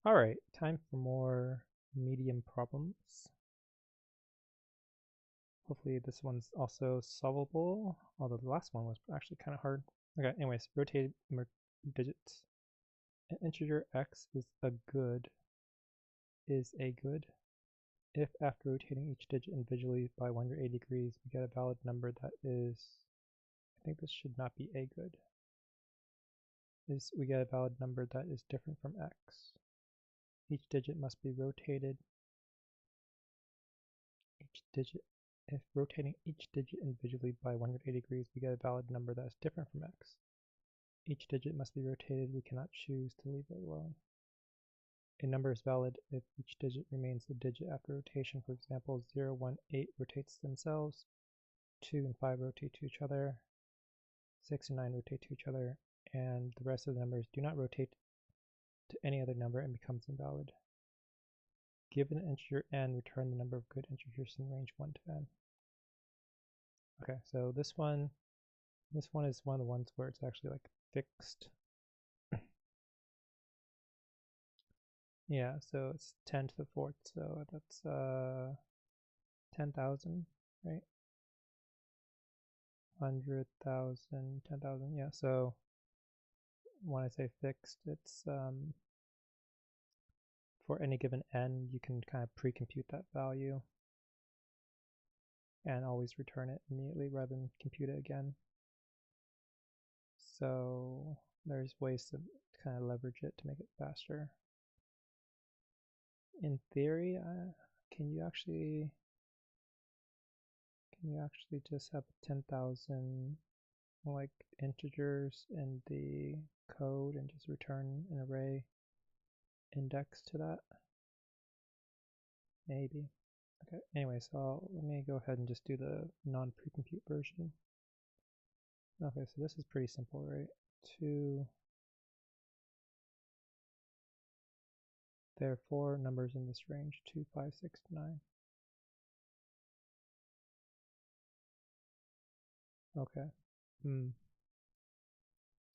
All right, time for more medium problems. Hopefully this one's also solvable, although the last one was actually kind of hard. Okay, anyways, rotate digits. An integer x is a good if after rotating each digit individually by 180 degrees we get a valid number that is, I think this should not be a good, is we get a valid number that is different from x. Each digit must be rotated. If rotating each digit individually by 180 degrees, we get a valid number that is different from x. Each digit must be rotated. We cannot choose to leave it alone. A number is valid if each digit remains a digit after rotation. For example, 0, 1, 8 rotates themselves, 2 and 5 rotate to each other, 6 and 9 rotate to each other, and the rest of the numbers do not rotate to any other number and becomes invalid. Given an integer n, return the number of good integers in range 1 to n. Okay, so this one is one of the ones where it's actually like fixed. Yeah, so it's 10 to the fourth, so that's 10,000, right? 100,000, 10,000, yeah. So when I say fixed, it's for any given n, you can kind of pre-compute that value and always return it immediately rather than compute it again. So there's ways to kind of leverage it to make it faster. In theory, can you actually just have 10,000 like integers in the code and just return an array index to that? Maybe. Okay, anyway, so let me go ahead and just do the non-pre-compute version. Okay, so this is pretty simple, right? 2. There are 4 numbers in this range, 2, 5, 6, 9. Okay.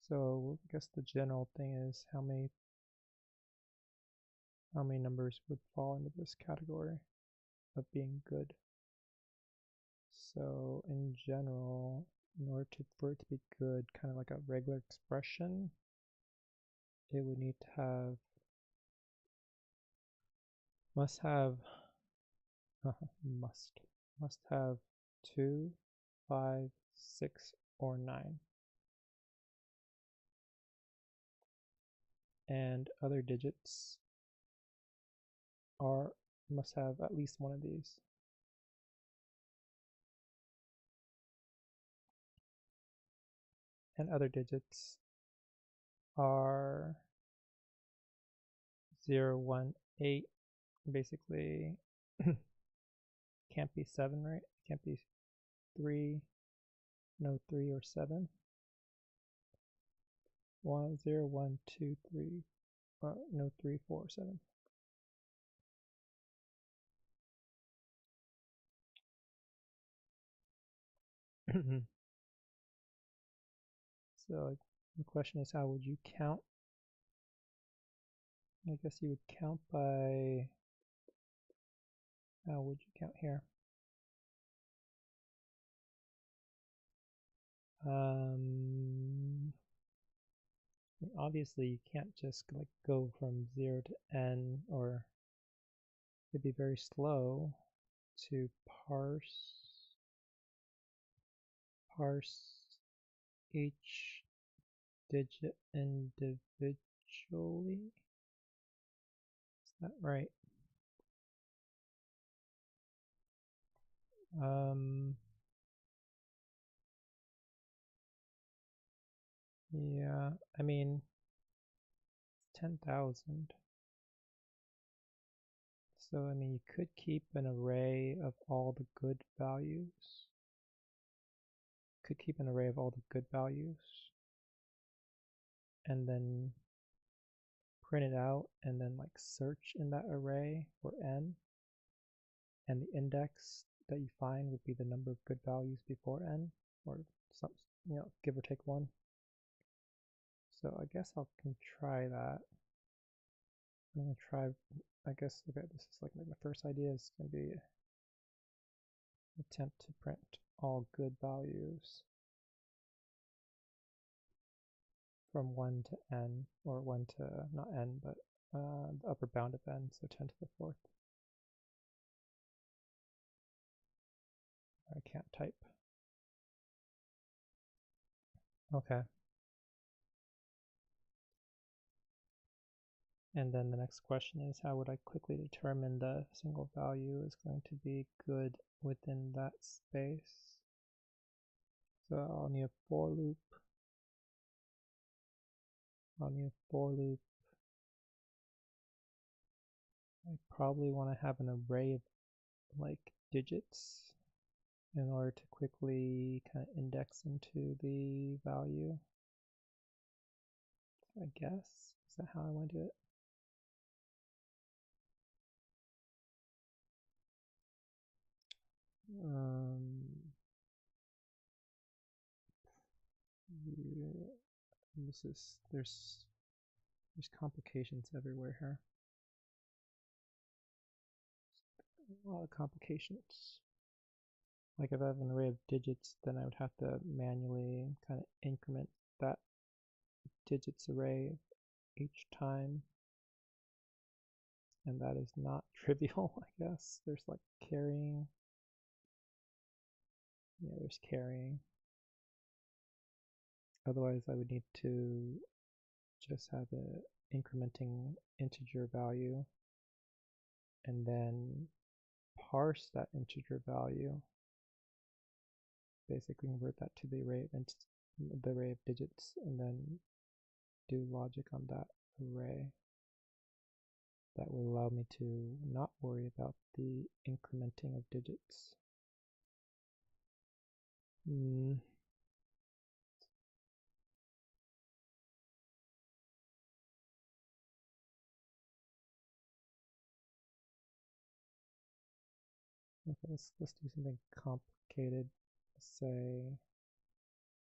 So I guess the general thing is how many numbers would fall into this category of being good. So in general, in order for it to be good, kind of like a regular expression, it would need to have, must have 2, 5, 6, or 9. And other digits must have at least one of these. And other digits are 0, 1, 8. Basically, can't be 7, right? Can't be 3, no 3 or 7. 1, 0, 1, 2, 3, no 3, 4, 7. So the question is, how would you count? I guess you would count by, how would you count here? Obviously you can't just like go from 0 to n, or it'd be very slow to parse each digit individually. Is that right? Yeah, I mean, 10,000. So, I mean, you could keep an array of all the good values. And then print it out and then like search in that array for n. And the index that you find would be the number of good values before n, or some, give or take 1. So I guess I can try that. I'm gonna try, I guess, okay, this is like my first idea is gonna be attempt to print all good values from 1 to n, or 1 to, not n, but the upper bound of n, so 10 to the 4th. I can't type. Okay. And then the next question is, how would I quickly determine the single value is going to be good within that space? So I'll need a for loop. I probably want to have an array of like digits in order to quickly kind of index into the value. I guess. Is that how I want to do it? Yeah, there's complications everywhere here. A lot of complications. Like if I have an array of digits, then I would have to manually kind of increment that digits array each time. And that is not trivial, I guess. There's like carrying. Yeah, there's carrying. Otherwise, I would need to just have an incrementing integer value and then parse that integer value. Basically convert that to the array of digits and then do logic on that array. That will allow me to not worry about the incrementing of digits. Okay, let's do something complicated.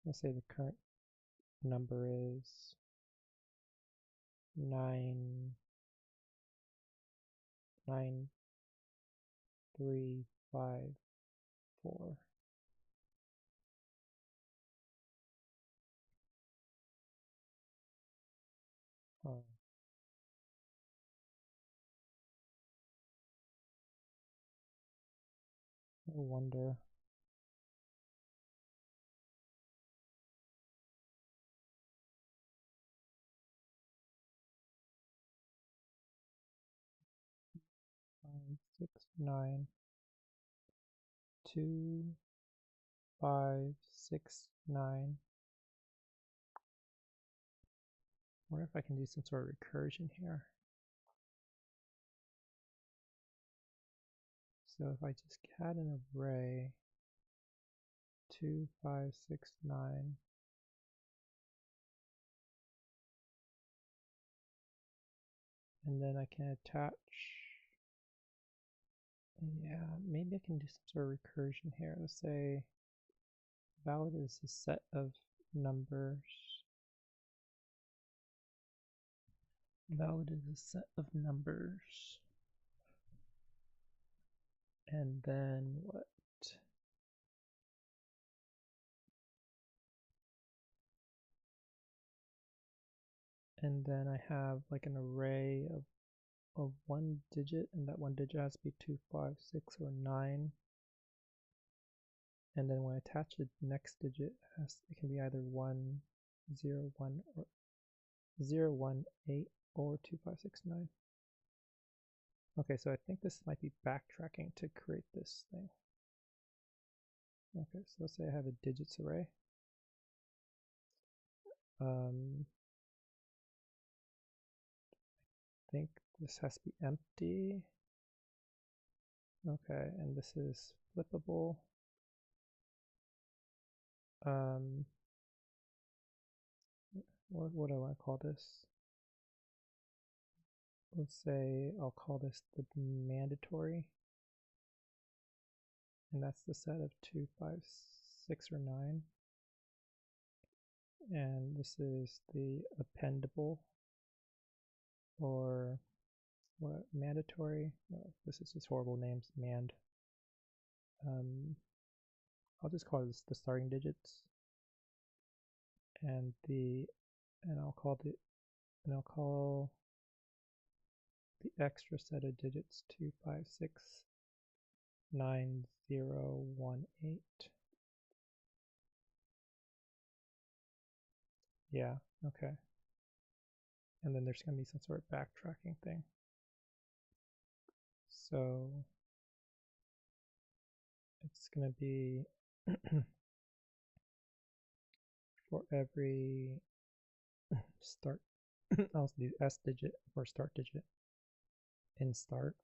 Let's say the current number is 99354. Oh. I wonder. Five, 6, 9, 2, 5, 6, 9. I wonder if I can do some sort of recursion here. So if I just add an array 2, 5, 6, 9, and then I can attach, yeah, maybe I can do some sort of recursion here. Let's say valid is a set of numbers. Valid is a set of numbers. And then what? And then I have like an array of one digit, and that one digit has to be 2, 5, 6, or 9. And then when I attach the next digit, it can be either 1, 0, 1, or 0, 1, 8, or 2, 5, 6, 9. Okay, so I think this might be backtracking to create this thing. Okay, so let's say I have a digits array. I think this has to be empty. Okay, and this is flippable. What do I want to call this? Let's say I'll call this the mandatory. And that's the set of 2, 5, 6, or 9. And this is the appendable, or what mandatory? Well, this is just horrible names. Mand. I'll just call this the starting digits, and I'll call the extra set of digits 2, 5, 6, 9, 0, 1, 8. Yeah, okay. And then there's going to be some sort of backtracking thing. So it's going to be for every start, I'll do S digit or start digit in start.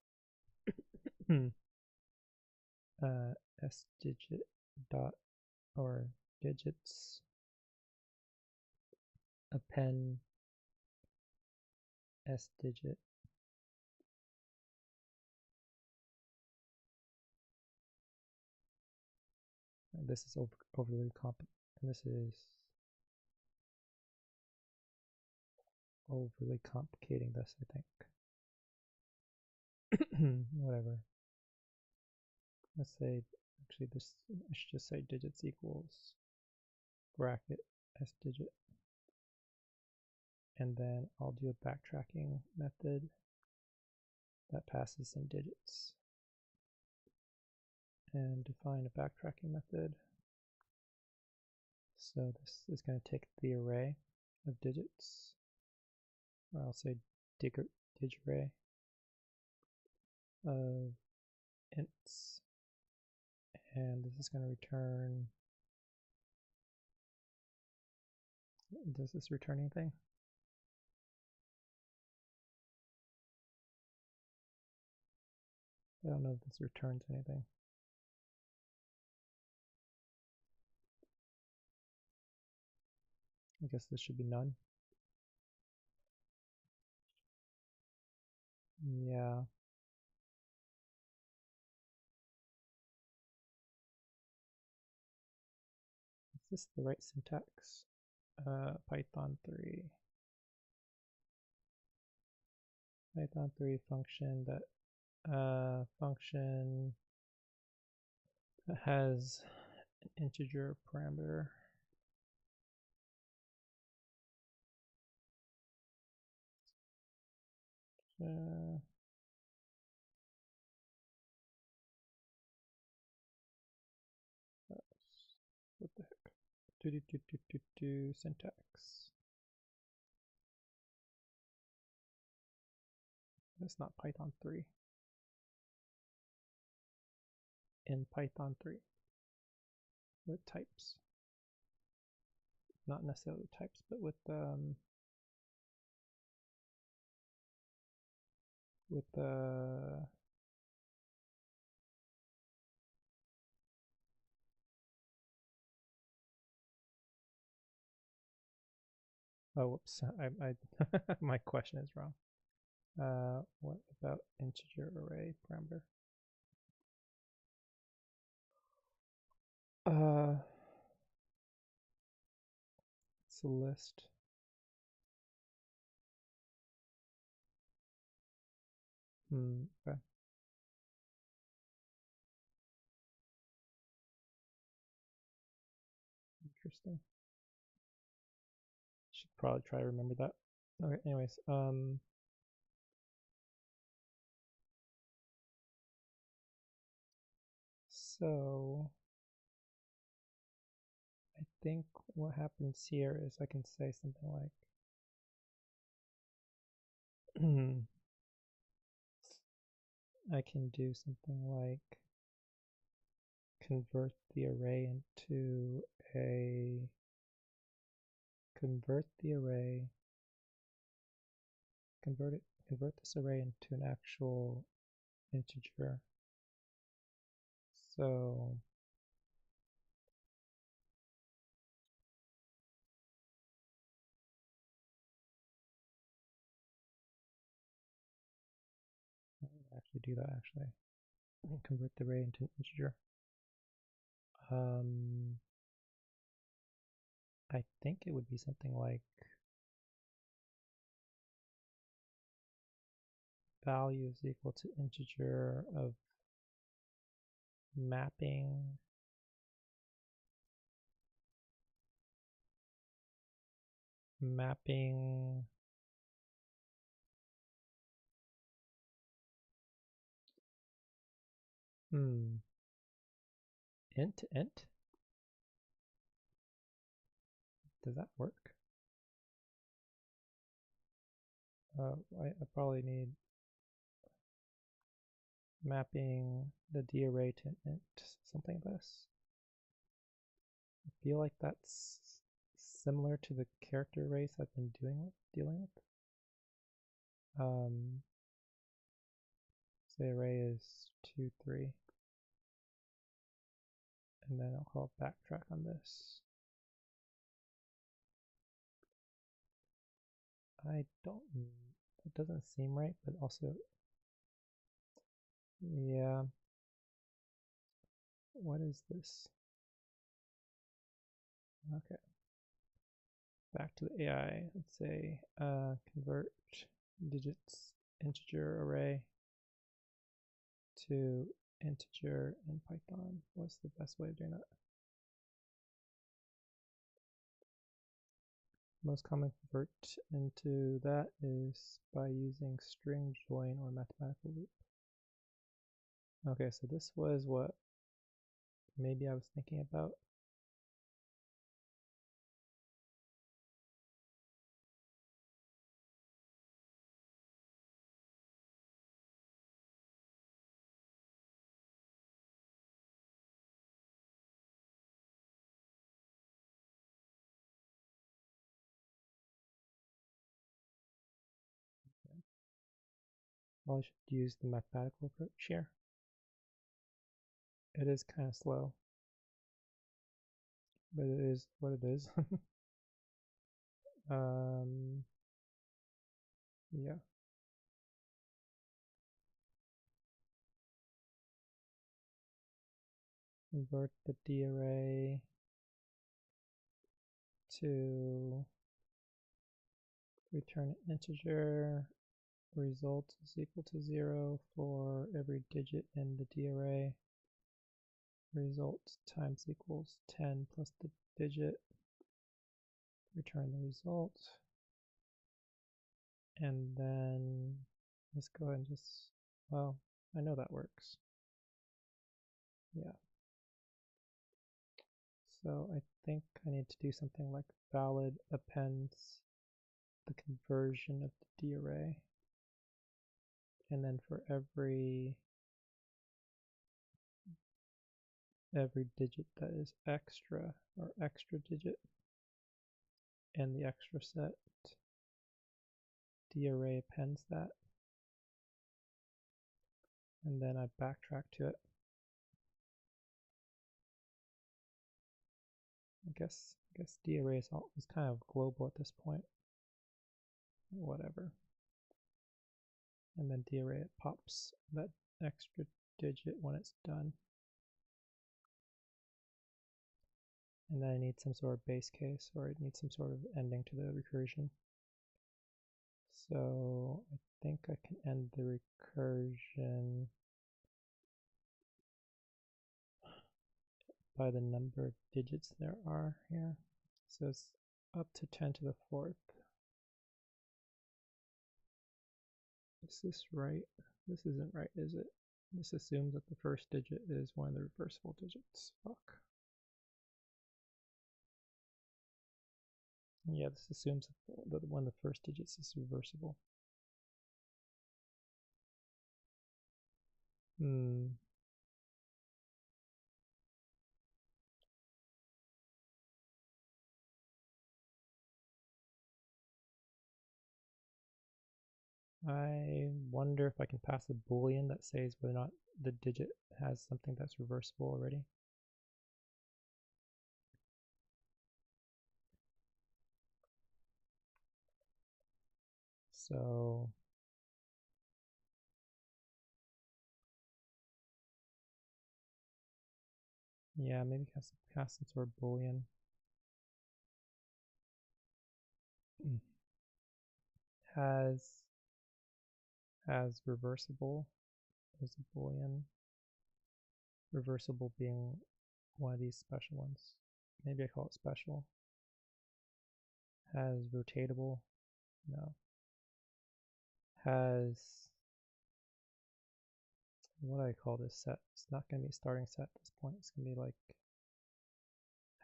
S digit dot or digits append S digit. And this is overly complicated. This is overly complicating this, I think. Whatever. Let's say, actually this, I should just say digits equals bracket S digit. And then I'll do a backtracking method that passes in digits. And define a backtracking method. So this is going to take the array of digits, or I'll say digarray of ints, and this is going to return, does this return anything? I don't know if this returns anything. I guess this should be none. Yeah. Is this the right syntax? Python 3. Python 3 function that has an integer parameter. What the heck? Syntax. That's not Python 3. In Python 3 with types. Not necessarily types, but with oh, whoops, I my question is wrong. What about integer array parameter? It's a list. Okay. Interesting. Should probably try to remember that. Okay, anyways, so I think what happens here is I can say something like I can do something like convert the array into a convert this array into an actual integer. So I'll actually do that actually. Convert the array into an integer. I think it would be something like value is equal to integer of mapping int to int? Does that work? I probably need mapping the D array to int, something like this. I feel like that's similar to the character arrays I've been dealing with. Say array is 2, 3. And then I'll call backtrack on this. It doesn't seem right, but also, yeah. What is this? Okay. Back to the AI. Let's say convert digits integer array to integer in Python. What's the best way of doing that? Most common convert into that is by using string join or mathematical loop. Okay, so this was what maybe I was thinking about. Well, I should use the mathematical approach here. It is kind of slow, but it is what it is. Yeah. Convert the D array to return an integer. Result is equal to 0 for every digit in the D array. Result times equals 10 plus the digit. Return the result. And then let's go ahead and just, well, I know that works. Yeah. So I think I need to do something like valid appends the conversion of the D array. And then for every digit that is extra or extra digit in the extra set, D array appends that. And then I backtrack to it. I guess D array is kind of global at this point. Whatever. And then D array, it pops that extra digit when it's done. And then I need some sort of base case, or I need some sort of ending to the recursion. So I think I can end the recursion by the number of digits there are here. So it's up to 10 to the 4th. Is this right? This isn't right, is it? This assumes that the first digit is one of the reversible digits. Fuck. Yeah, this assumes that one of the first digits is reversible. I wonder if I can pass a boolean that says whether or not the digit has something that's reversible already. So yeah, maybe pass some sort of boolean. Has has reversible, is a Boolean. Reversible being one of these special ones. Maybe I call it special. Has rotatable, no. Has, what do I call this set? It's not going to be a starting set at this point. It's going to be like,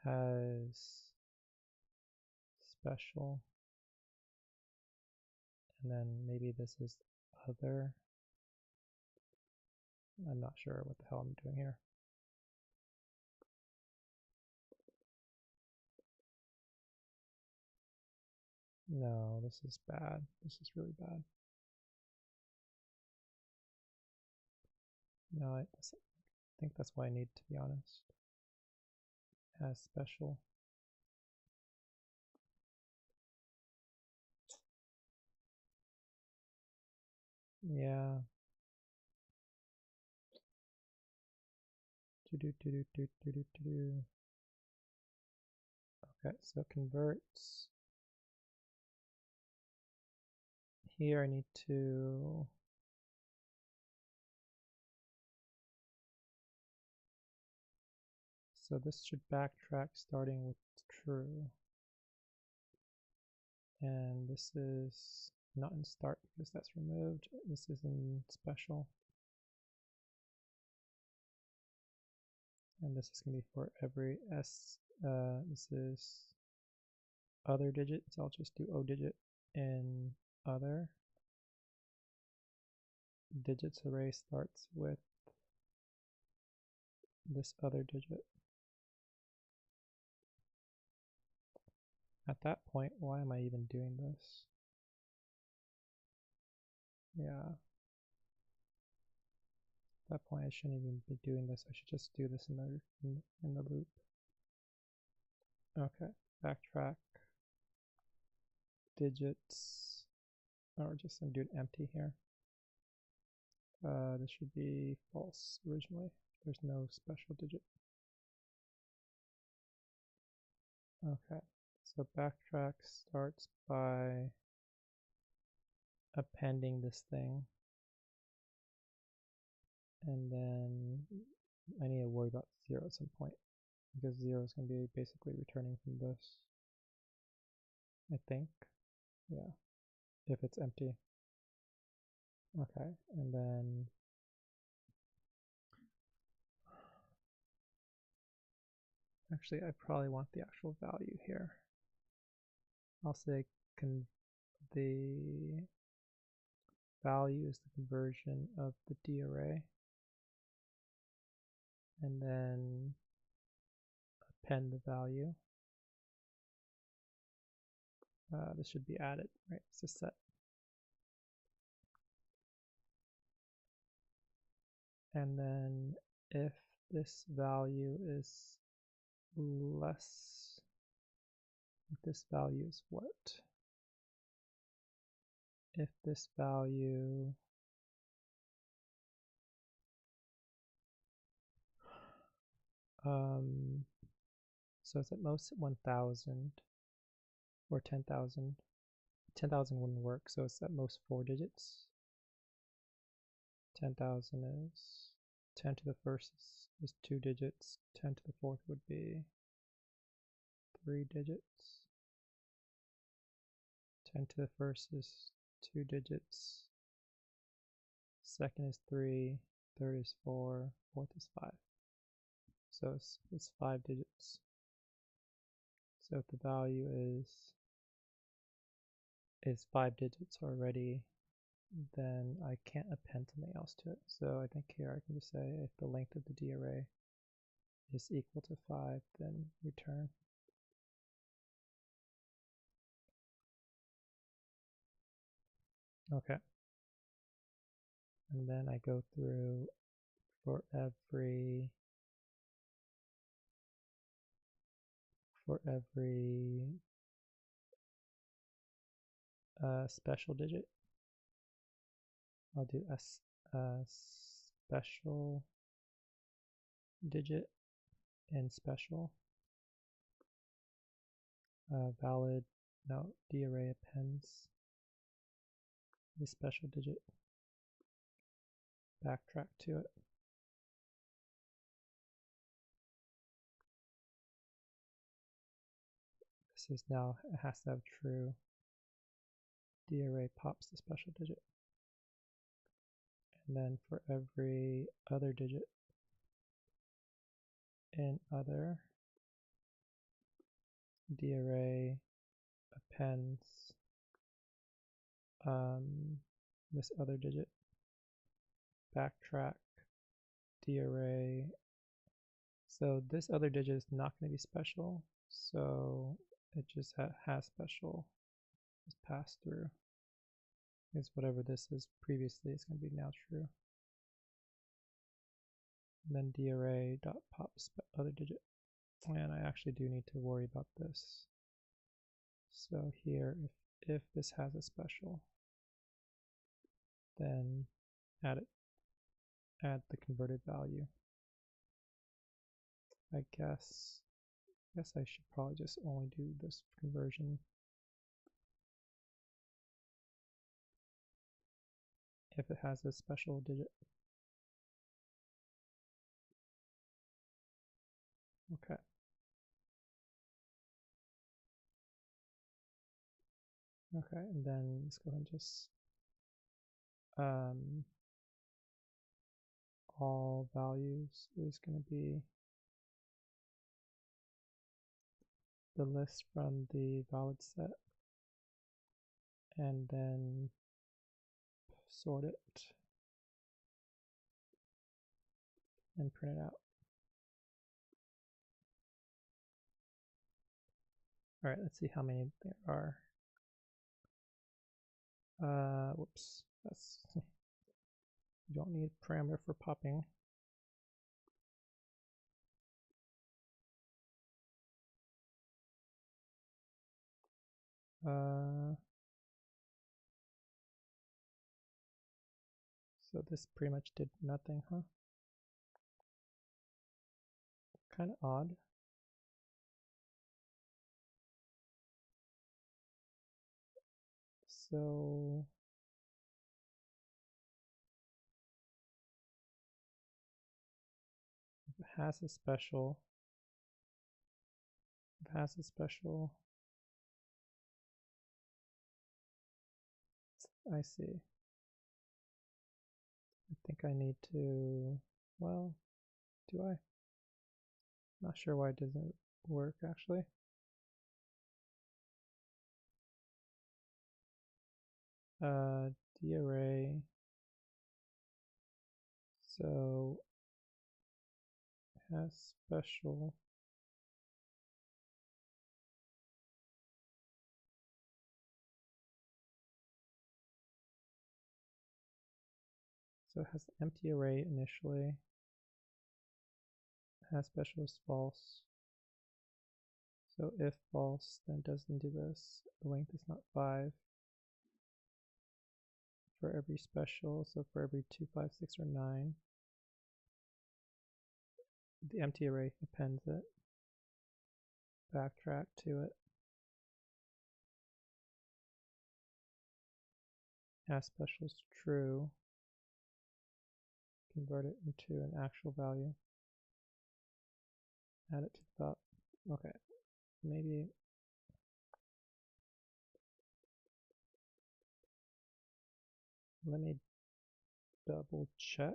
has special, and then maybe this is other. I'm not sure what the hell I'm doing here. No, this is bad. This is really bad. No, I think that's what I need, to be honest. Has special. Yeah. Okay, so converts. Here I need to so this should backtrack starting with true. And this is not in start because that's removed. This is in special. And this is going to be for every S. This is other digit, so I'll just do O digit in other. Digits array starts with this other digit. At that point, why am I even doing this? Yeah. At that point, I shouldn't even be doing this. I should just do this in the loop. Okay, backtrack. Digits, or just I'm doing empty here. This should be false originally. There's no special digit. Okay, so backtrack starts by appending this thing. And then I need to worry about 0 at some point, because 0 is going to be basically returning from this, I think. Yeah, if it's empty. Okay, and then actually I probably want the actual value here. I'll say the value is the conversion of the D array, and then append the value. This should be added, right? It's a set. And then if this value is less, if this value is what? If this value so it's at most 1,000 or 10,000. 10,000 wouldn't work, so it's at most 4 digits. 10,000 is 10 to the first is 2 digits. 10 to the fourth would be 3 digits. 10 to the first is 2 digits. Second is 3. Third is 4. Fourth is 5. So it's 5 digits. So if the value is 5 digits already, then I can't append something else to it. So I think here I can just say if the length of the D array is equal to 5, then return. Okay. And then I go through for every special digit. I'll do a special digit in special. Valid, no, D array appends the special digit. backtrack to it. This is now, it has to have true. DArray pops the special digit. And then for every other digit in other, DArray appends this other digit, backtrack, DArray. So this other digit is not going to be special, so it just has special is passed through. Because whatever this is previously is going to be now true. And then DArray dot pop other digit. And I actually do need to worry about this. So here, if this has a special, then add the converted value. I guess I should probably just only do this conversion if it has a special digit. Okay. Okay, and then let's go ahead and just all values is going to be the list from the valid set, and then sort it and print it out. All right, let's see how many there are. Whoops, that's you don't need a parameter for popping. So this pretty much did nothing, huh? Kind of odd. So if it has a special, I see. I think I need to, well, do I? Not sure why it doesn't work actually. DArray, so has special. So it has empty array initially, has special is false. So if false, then it doesn't do this. The length is not 5 for every special, so for every 2, 5, 6, or 9. The empty array appends it, backtrack to it, as special is true, convert it into an actual value, add it to the top. Okay, maybe let me double check.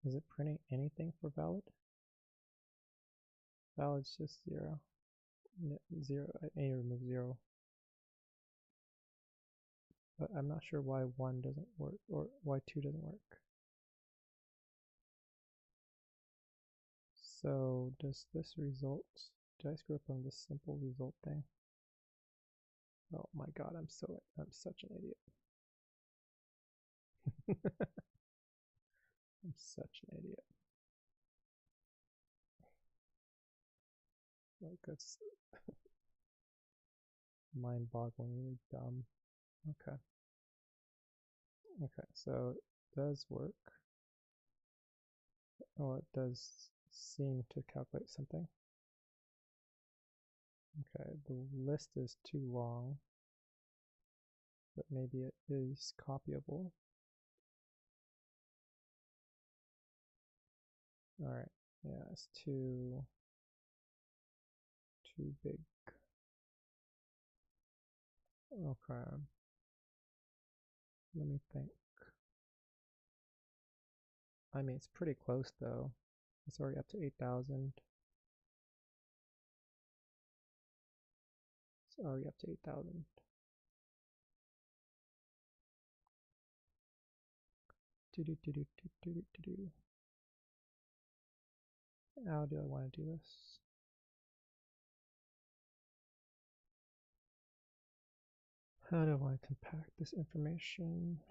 Is it printing anything for valid? Valid's just 0. 0, I need to remove 0. But I'm not sure why 1 doesn't work, or why 2 doesn't work. So does this result, did I screw up on this simple result thing? Oh my god, I'm such an idiot. I'm such an idiot. Like, that's mind-bogglingly dumb. Okay. Okay, so it does work. Oh, it does seem to calculate something. Okay, the list is too long. but maybe it is copyable. All right, yeah, it's too big. Okay, let me think. I mean, it's pretty close though. It's already up to 8,000. It's already up to 8,000. How do I want to do this? How do I compact this information?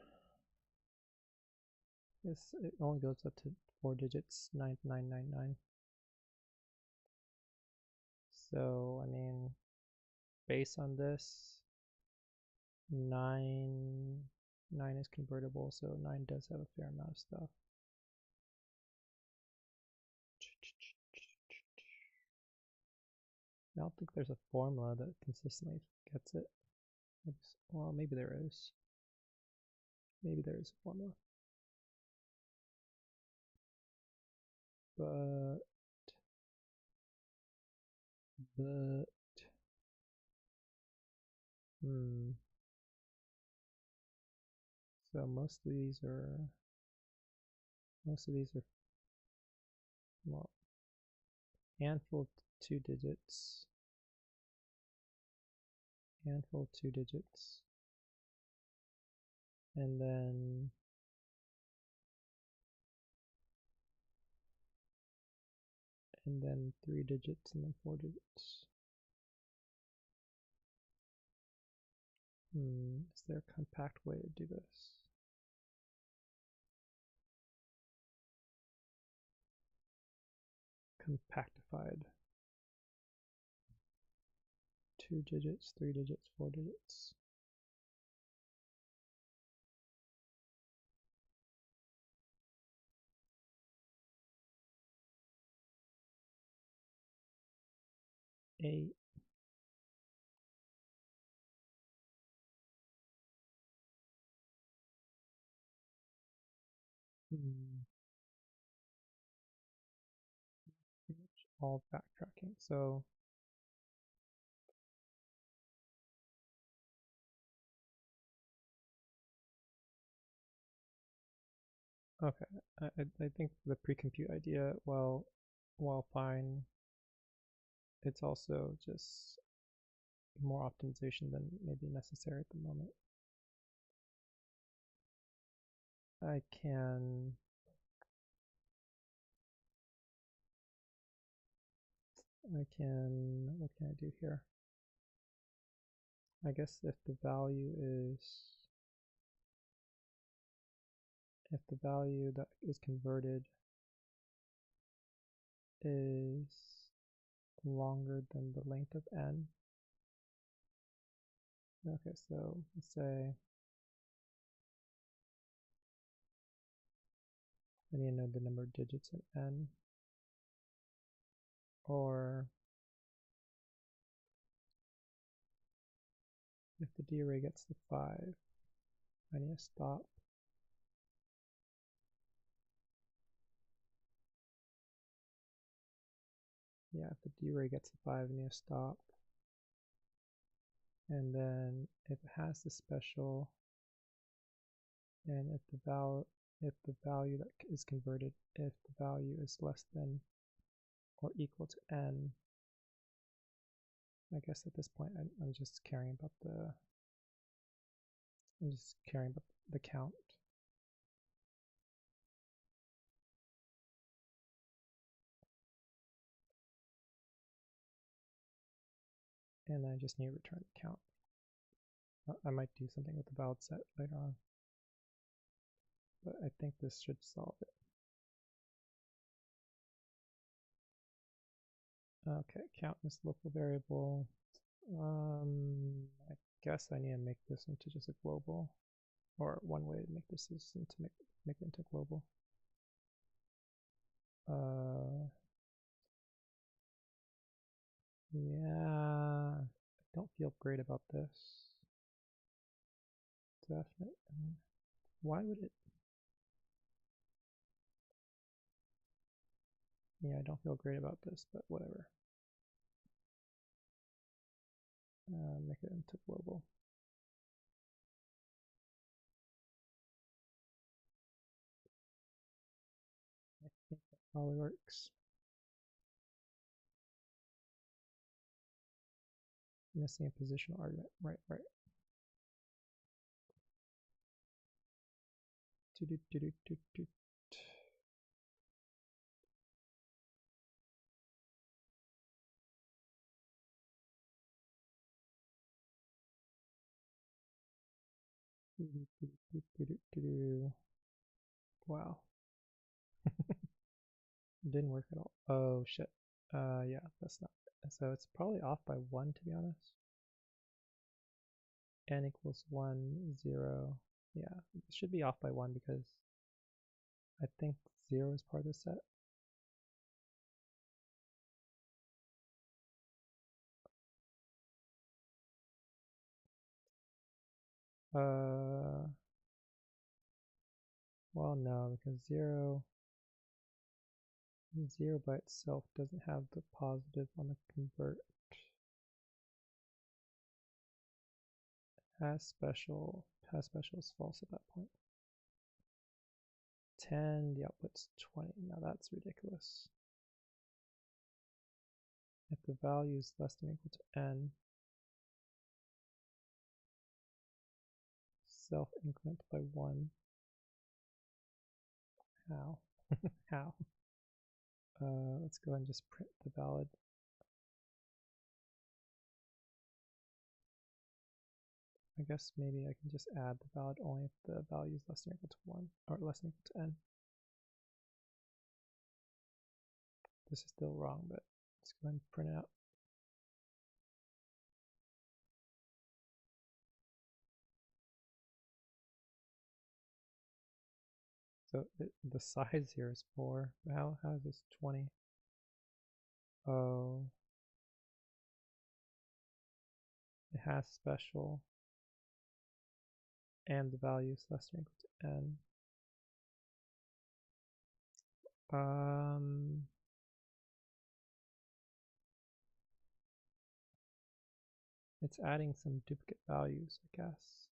Yes, it only goes up to 4 digits, 9999. So, I mean, based on this, 9 is convertible, so 9 does have a fair amount of stuff. I don't think there's a formula that consistently gets it. Well, maybe there is. Maybe there is a formula. But so most of these are well, handful 2 digits, handful 2 digits, and then and then 3 digits and then 4 digits. Is there a compact way to do this? Compactified. 2 digits, 3 digits, 4 digits. Eight. Pretty much all backtracking. So okay, I think the pre-compute idea, while fine, it's also just more optimization than maybe necessary at the moment. I can what can I do here? I guess if the value that is converted is longer than the length of n. Okay, so let's say I need to know the number of digits in n, or if the D array gets to 5, I need to stop. Yeah, if the D array gets to 5, I need to stop. And then if it has the special, and if the value that is converted, if the value is less than or equal to n, I guess at this point I'm just caring about the count. And I just need to return the count. I might do something with the valid set later on, but I think this should solve it. Okay, count is local variable. I guess I need to make this into just a global, or one way to make this is to make it into global. Yeah, I don't feel great about this. definite. Why would it? Yeah, I don't feel great about this, but whatever. Make it into global. I think that probably works. Missing a positional argument. Right. Wow. Didn't work at all. Oh shit. Yeah, that's not. So it's probably off by 1, to be honest. N equals 1, 0. Yeah, it should be off by 1 because I think 0 is part of the set. Well, no, because 0 by itself doesn't have the positive on the convert. Has special is false at that point. 10, the output's 20. Now that's ridiculous. If the value is less than or equal to n, self increment by 1. How? How? Let's go ahead and just print the valid. I guess maybe I can just add the valid only if the value is less than or equal to 1, or less than or equal to n. This is still wrong, but let's go ahead and print it out. So the size here is 4. How is this 20? Oh, it has special, and the value is less than or equal to n. It's adding some duplicate values, I guess.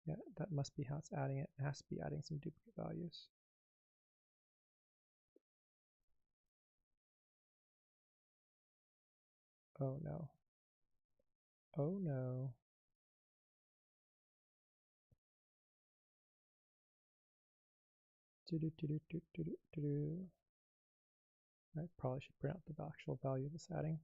Yeah, that must be how it's adding it. It has to be adding some duplicate values. Oh no. Oh no. I probably should print out the actual value of this adding.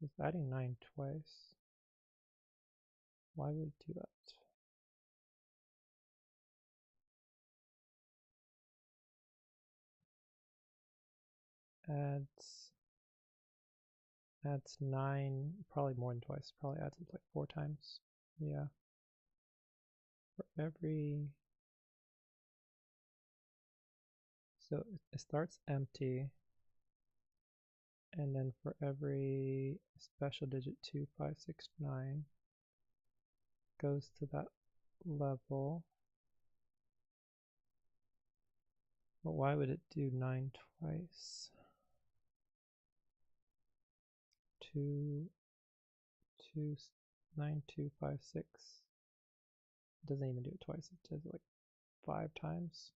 It's adding 9 twice. Why would it do that? Adds 9, probably more than twice. Probably adds it like 4 times. Yeah. For every, so it starts empty, and then for every special digit 2, 5, 6, 9 goes to that level. But why would it do 9 twice? 2, 2, 9, 2, 5, 6. It doesn't even do it twice. It does it like 5 times.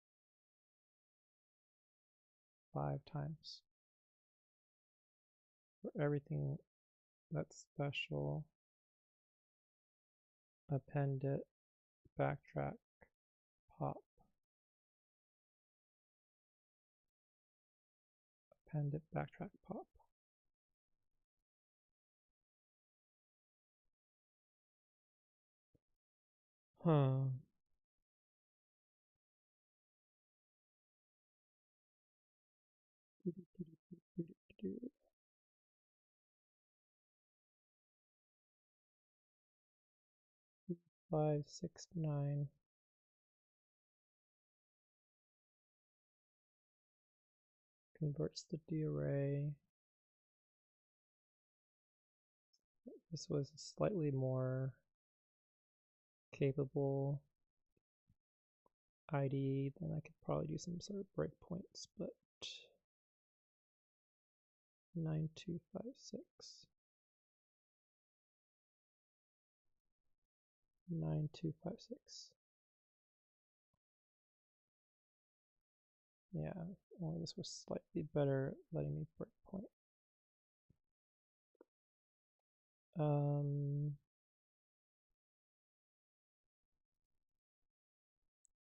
5 times. For everything that's special, append it, backtrack, pop. Append it, backtrack, pop. Huh. Five, 6, 9. converts the D array. This was slightly more capable IDE, then I could probably do some sort of breakpoints, but 9256. 9256. Yeah, only this was slightly better at letting me breakpoint. I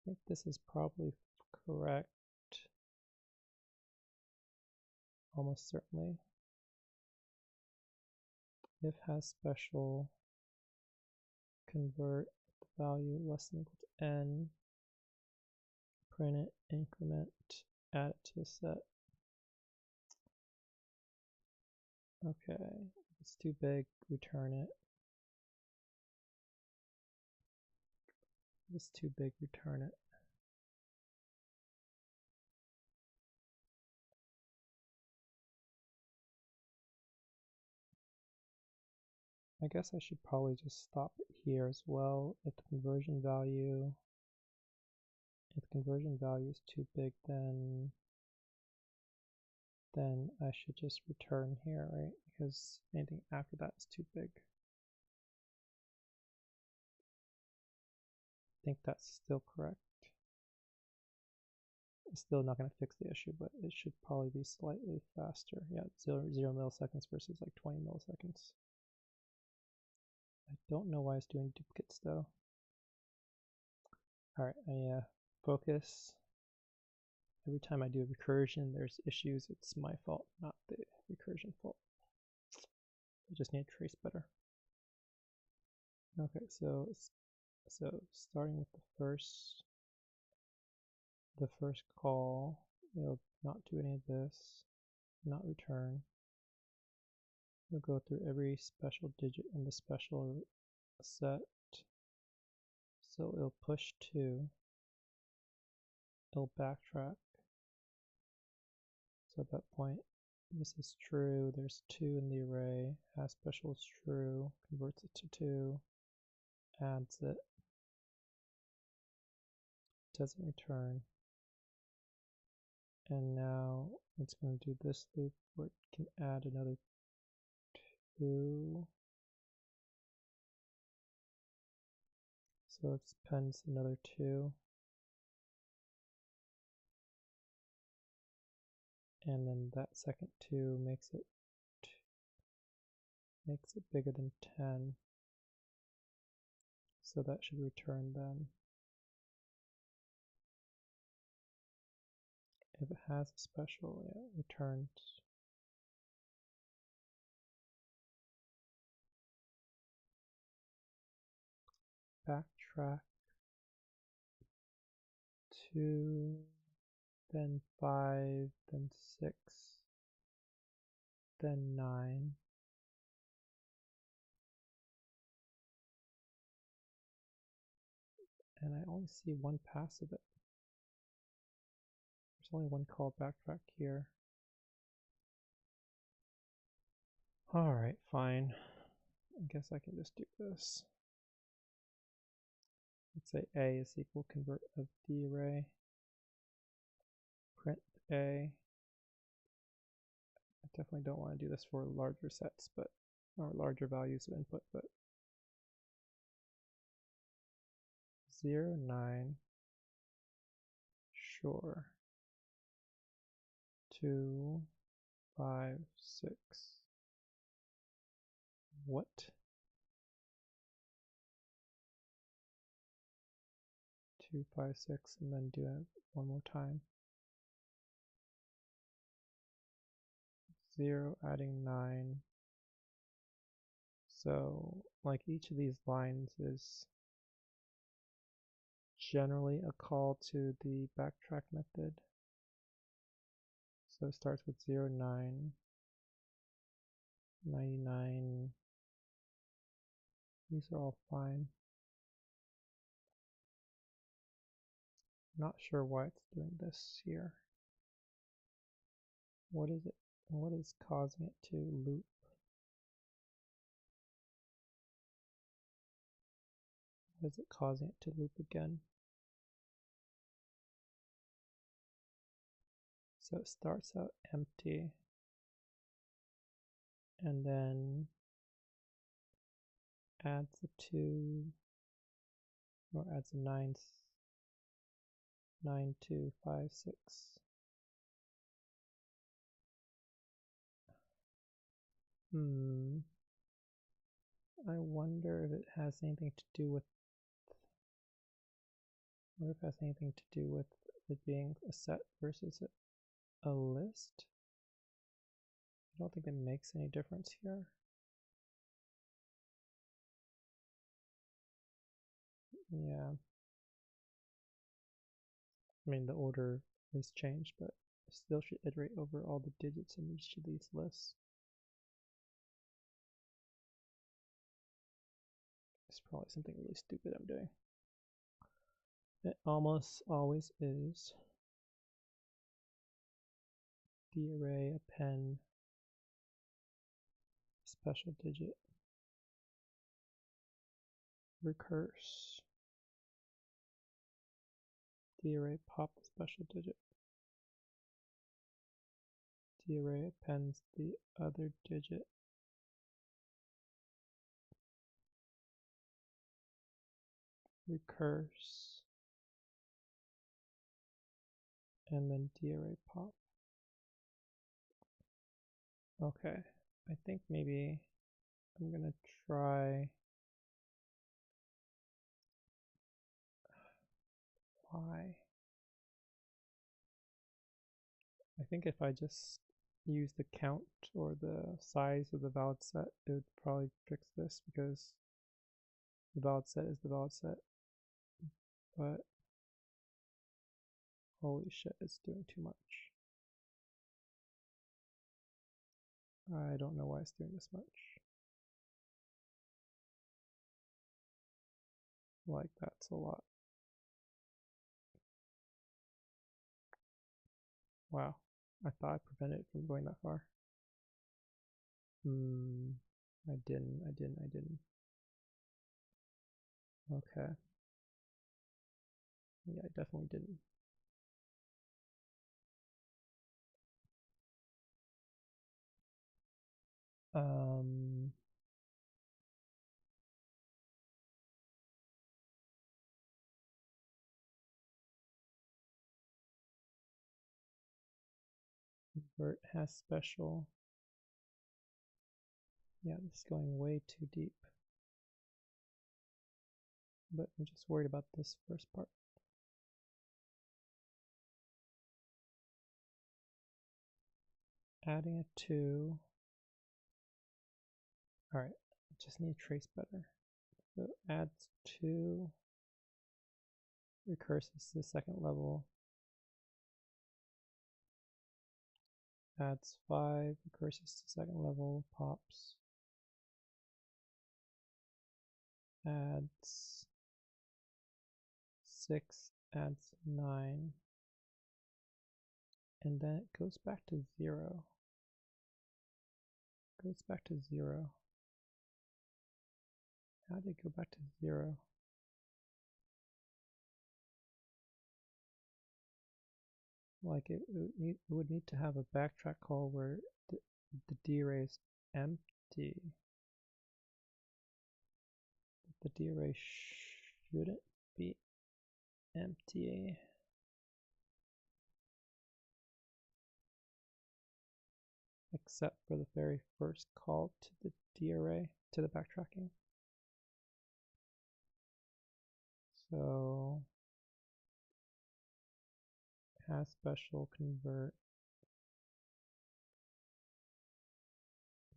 think this is probably correct. Almost certainly. If has special, convert the value less than equal to n, print it, increment, add it to the set. Okay, if it's too big, return it. If it's too big, return it. I guess I should probably just stop it here as well. If the conversion value is too big, then I should just return here, right? Because anything after that is too big. I think that's still correct. It's still not going to fix the issue, but it should probably be slightly faster. Yeah, 0 milliseconds versus like 20 milliseconds. I don't know why it's doing duplicates though. Alright, I focus. Every time I do a recursion, there's issues. It's my fault, not the recursion fault. I just need to trace better. Okay, so starting with the first call, it'll not do any of this, not return. It'll go through every special digit in the special set. So it'll push 2. It'll backtrack. So at that point, this is true. There's 2 in the array. Has special is true. Converts it to 2. Adds it. Doesn't return. And now it's going to do this loop where it can add another 2. So it appends another 2. And then that second 2 makes it bigger than 10. So that should return then. If it has a special, yeah, it returns. Backtrack 2, then 5, then 6, then 9. And I only see one pass of it. There's only one call backtrack here. Alright, fine. I guess I can just do this. Let's say A is equal convert of D array. Print A. I definitely don't want to do this for larger sets, but or larger values of input, but 0, 9, sure, 2, 5, 6, what? 2, 5, 6, and then do it one more time. 0, adding 9. So, like each of these lines is generally a call to the backtrack method. So it starts with 0, 9, 99. These are all fine. Not sure why it's doing this here. What is it? What is causing it to loop? What is it causing it to loop again? So it starts out empty and then adds a 2 or adds a 9, 9, 2, 5, 6. I wonder if it has anything to do with it being a set versus a list. I don't think it makes any difference here. Yeah. I mean, the order is changed, but still should iterate over all the digits in each of these lists. It's probably something really stupid I'm doing. It almost always is. The array append special digit recurse. The array pop the special digit. The array appends the other digit. Recurse. And then array pop. Okay, I think maybe I'm gonna try why. I think if I just use the count or the size of the valid set, it would probably fix this because the valid set is the valid set. But holy shit, it's doing too much. I don't know why it's doing this much. Like, that's a lot. Wow, I thought I prevented it from going that far. I didn't. Okay. Yeah, I definitely didn't. Convert has special. Yeah, this is going way too deep. But I'm just worried about this first part. Adding a 2. Alright, just need to trace better. So adds 2, recurses to the second level. Adds 5, recurses to second level, pops. Adds 6, adds 9. And then it goes back to 0. Goes back to 0. How did it go back to 0? Like it would need to have a backtrack call where the D array is empty. The D array shouldn't be empty. Except for the very first call to the D array, to the backtracking. So has special convert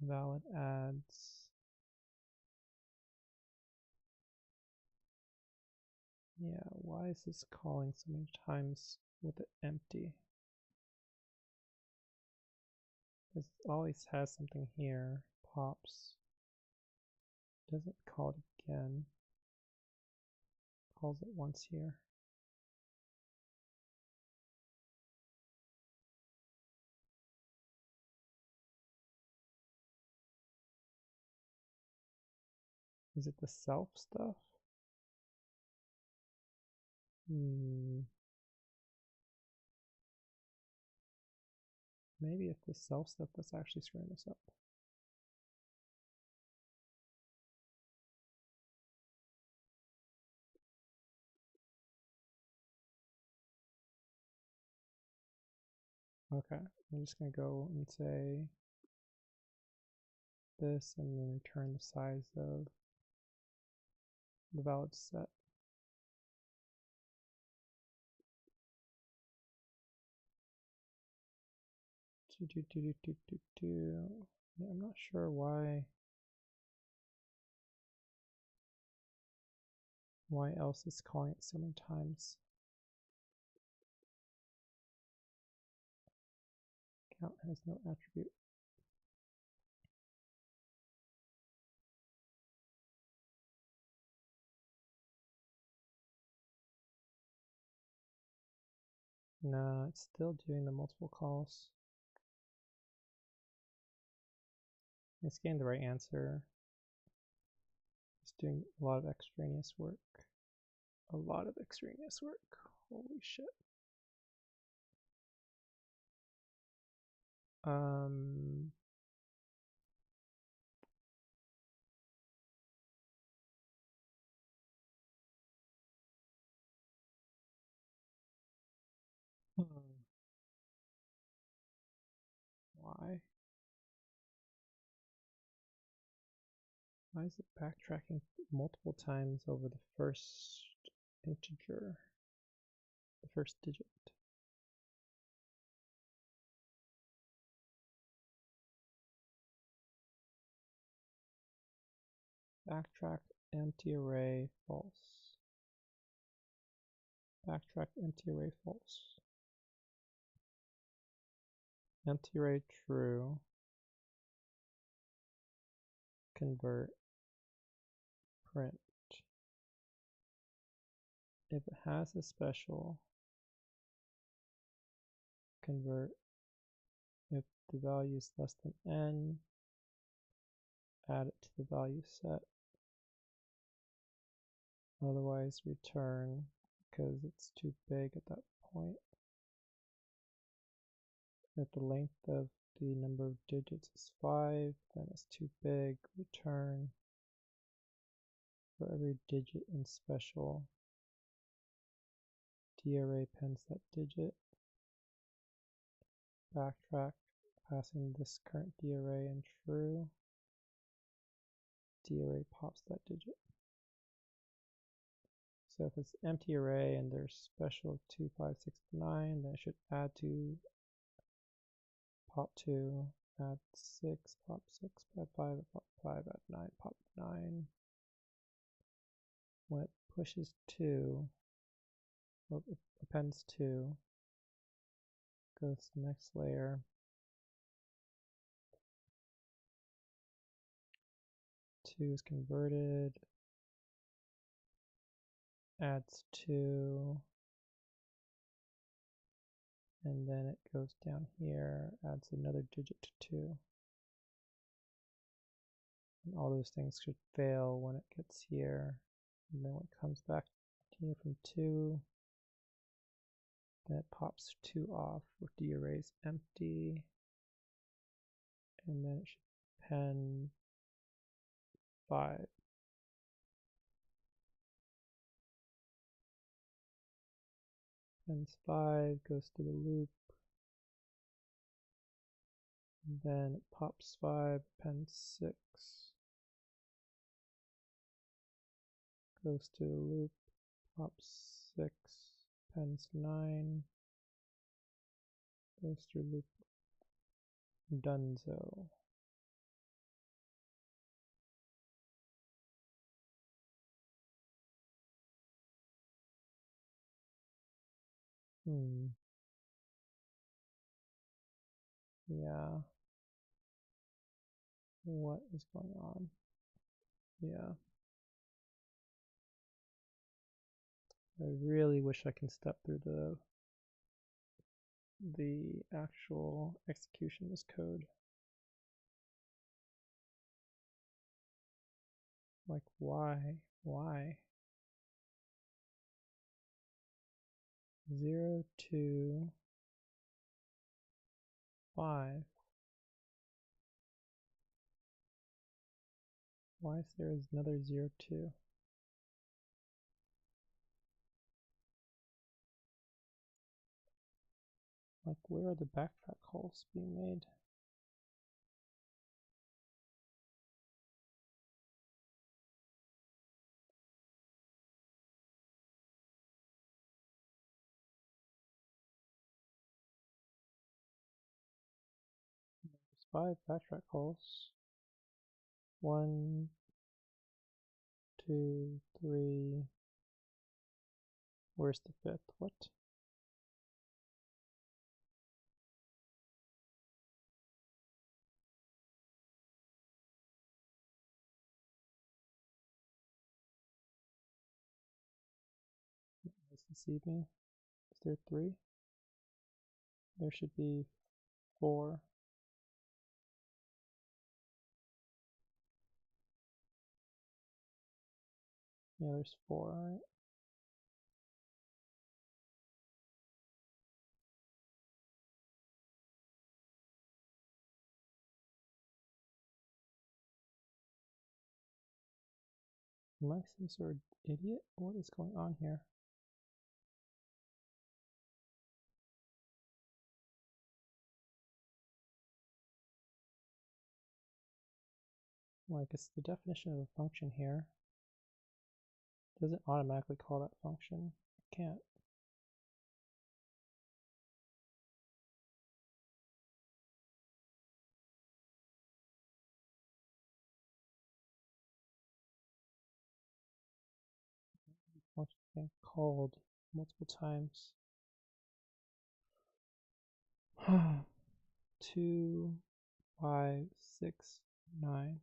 valid adds. Yeah, why is this calling so many times with it empty? It always has something here, pops. Doesn't call it again. Calls it once here. Is it the self stuff? Maybe it's the self stuff that's actually screwing this up. Okay, I'm just going to go and say this and then return the size of the valid set. Yeah, I'm not sure why else it's calling it so many times. Count has no attribute. No, it's still doing the multiple calls. It's getting the right answer. It's doing a lot of extraneous work. A lot of extraneous work. Holy shit. Why? Why is it backtracking multiple times over the first integer, the first digit? Backtrack empty array false. Backtrack empty array false. Empty array true. Convert. Print. If it has a special, convert. If the value is less than n, add it to the value set. Otherwise return because it's too big at that point. If the length of the number of digits is 5, then it's too big, return. For every digit in special, darray appends that digit. Backtrack, passing this current darray in true. Darray pops that digit. So if it's empty array and there's special 2, 5, 6, 9, then it should add to pop 2, add 6, pop 6, add 5, pop 5, add 9, pop 9. When it pushes 2, or it appends 2, goes to the next layer. Two is converted, adds 2, and then it goes down here, adds another digit to 2. And all those things should fail when it gets here. And then when it comes back here from 2, then it pops 2 off with darrays empty. And then it should pen 5. Pens 5, goes to the loop. And then it pops 5, pens 6. Goes to the loop, pops 6, pens 9. Goes through loop. Dunzo. Yeah. What is going on? Yeah. I really wish I can step through the actual execution of this code. Like, why? Why? 0, 2, 5. Why is there another 0, 2? Like, where are the backtrack calls being made? There's 5 backtrack calls. 1, 2, 3. Where's the 5th? What? Let's deceive me. Is there 3? There should be 4. Yeah, there's 4, alright. Am I some sort of idiot? What is going on here? Like, it's the definition of a function here. It doesn't automatically call that function. It can't. Function being called multiple times. 2, 5, 6, 9.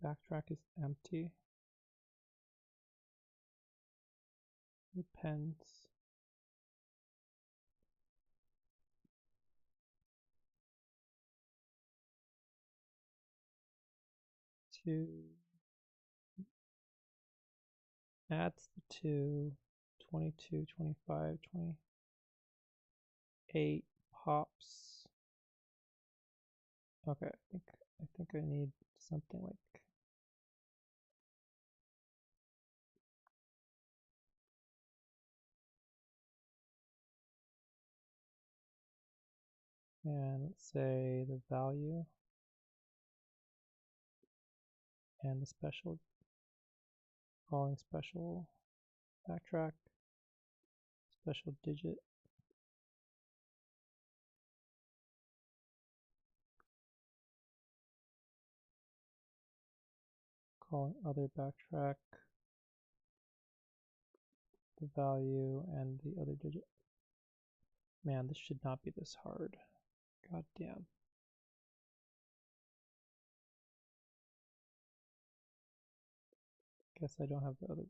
Backtrack is empty. Depends. Two adds the 2, 22, 25, 28 pops. Okay, I think I need something like and let's say the value and the special, calling special backtrack, special digit, calling other backtrack, the value and the other digit. Man, this should not be this hard. God damn. Guess I don't have the other,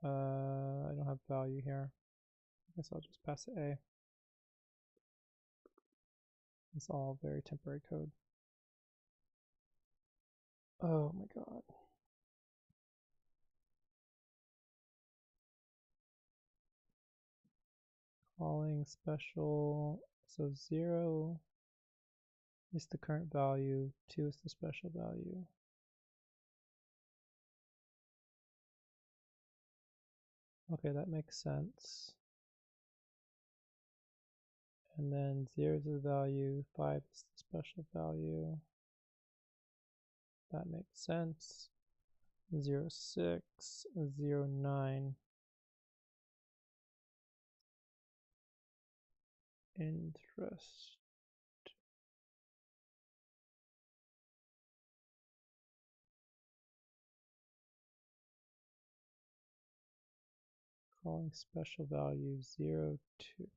I don't have value here. I guess I'll just pass it A. It's all very temporary code. Oh my god. Calling special, so 0 is the current value, 2 is the special value. Okay, that makes sense. And then 0 is the value, 5 is the special value. That makes sense. 0, 6, 0, 9. Interest. Calling special value 0, 2.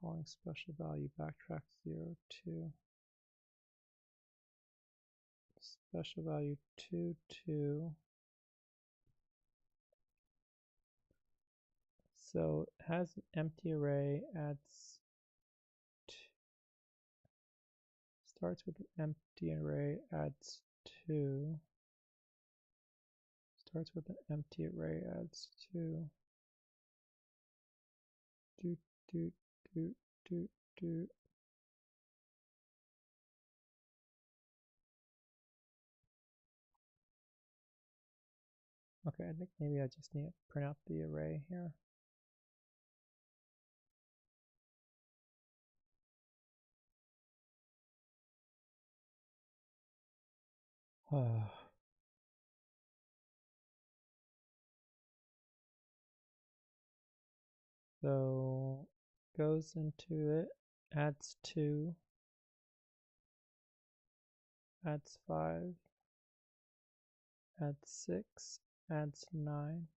Calling special value backtrack 0, 2. Special value 2, 2. So it has an empty array, adds Starts with an empty array, adds 2. Starts with an empty array, adds 2. Doot, doot, doot, doot, doot. Okay, I think maybe I just need to print out the array here. So goes into it, adds 2, adds 5, adds 6, adds 9,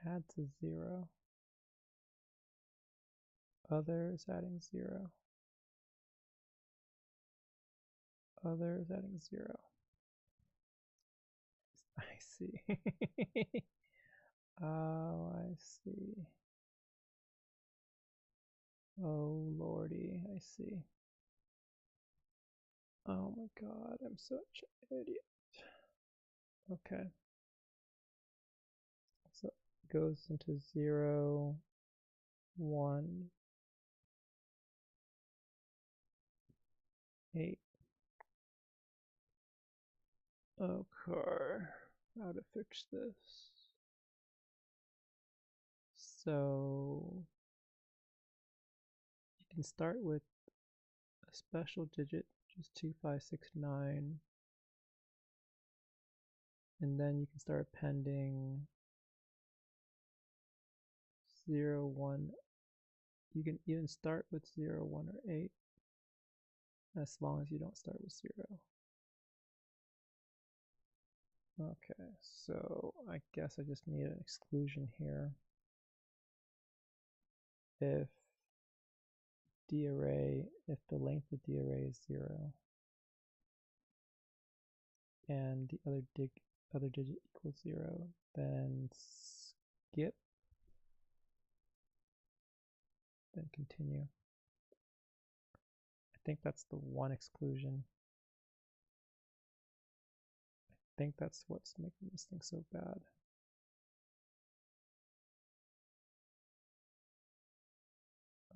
adds a 0, other is adding 0, other is adding 0. I see. Oh, I see. Oh, lordy, I see. Oh my god, I'm such an idiot. Okay. So it goes into 0, 1, 8. Okay, how to fix this? So you can start with a special digit, which is 2569, and then you can start appending 0, 1. You can even start with 0, 1, or 8, as long as you don't start with 0. Okay, so I guess I just need an exclusion here. If if the length of the array is 0 and the other digit equals 0, then skip, then continue. I think that's the one exclusion. I think that's what's making this thing so bad.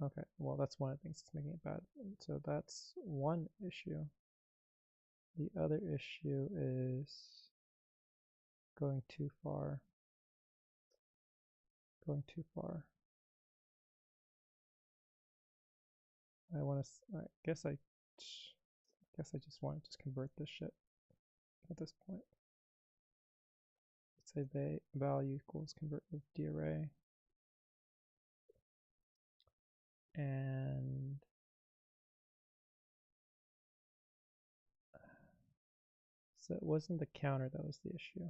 Okay, well, that's one of the things that's making it bad. And so that's one issue. The other issue is going too far. Going too far. I want to. I guess I just want to just convert this shit at this point. Let's say the value equals convert with darray, and so it wasn't the counter that was the issue.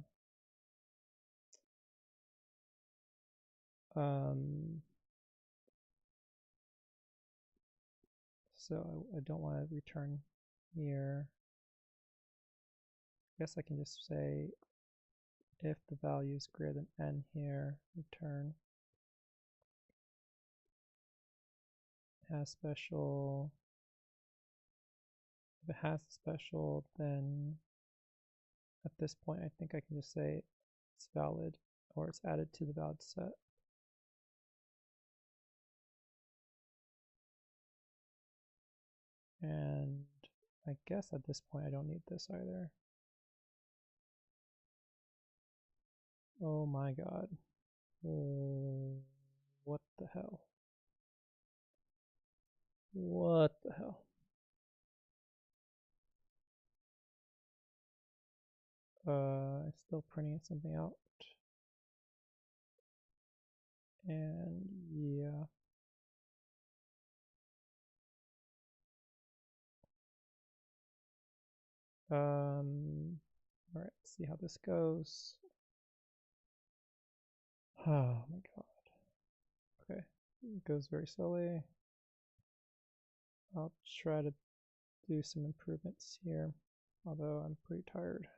So I don't want to return here. I guess I can just say if the value is greater than n here, return has special. If it has a special, then at this point I think I can just say it's valid or it's added to the valid set. And I guess at this point I don't need this either. Oh my god. What the hell? What the hell? It's still printing something out. And yeah. Alright, let's see how this goes. Oh my god. Okay, it goes very slowly. I'll try to do some improvements here, although I'm pretty tired.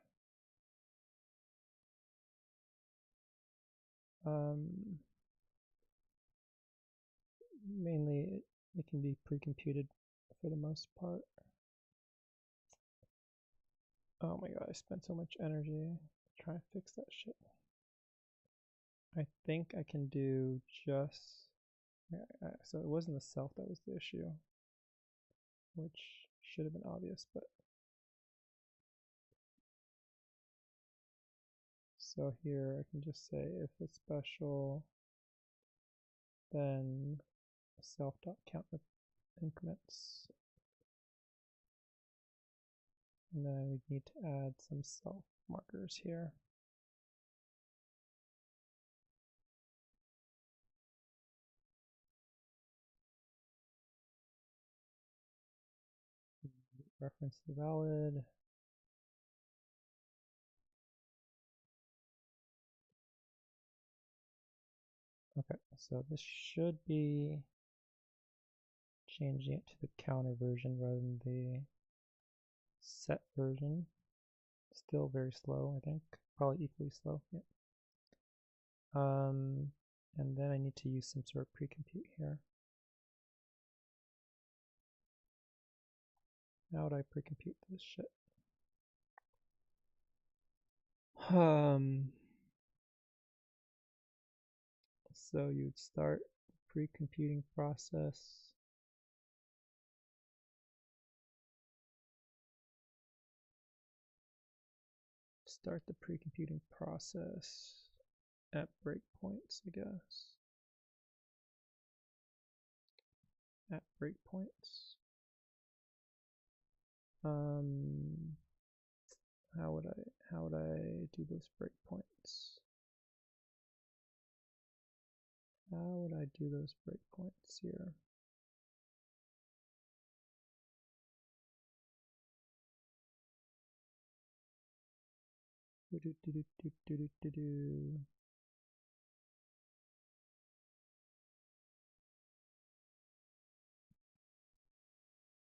mainly it can be pre-computed for the most part. Oh my god, I spent so much energy trying to fix that shit. I think I can do just, so it wasn't the self that was the issue, which should have been obvious, but so here I can just say if it's special, then self.count increments, and then we need to add some self markers here. Reference the valid. Okay, so this should be changing it to the counter version rather than the set version. Still very slow, I think. Probably equally slow. Yeah. And then I need to use some sort of pre-compute here. How would I pre-compute this shit? So you'd start the pre-computing process. Start the pre-computing process at breakpoints, I guess. At breakpoints. How would I do those breakpoints? How would I do those breakpoints here?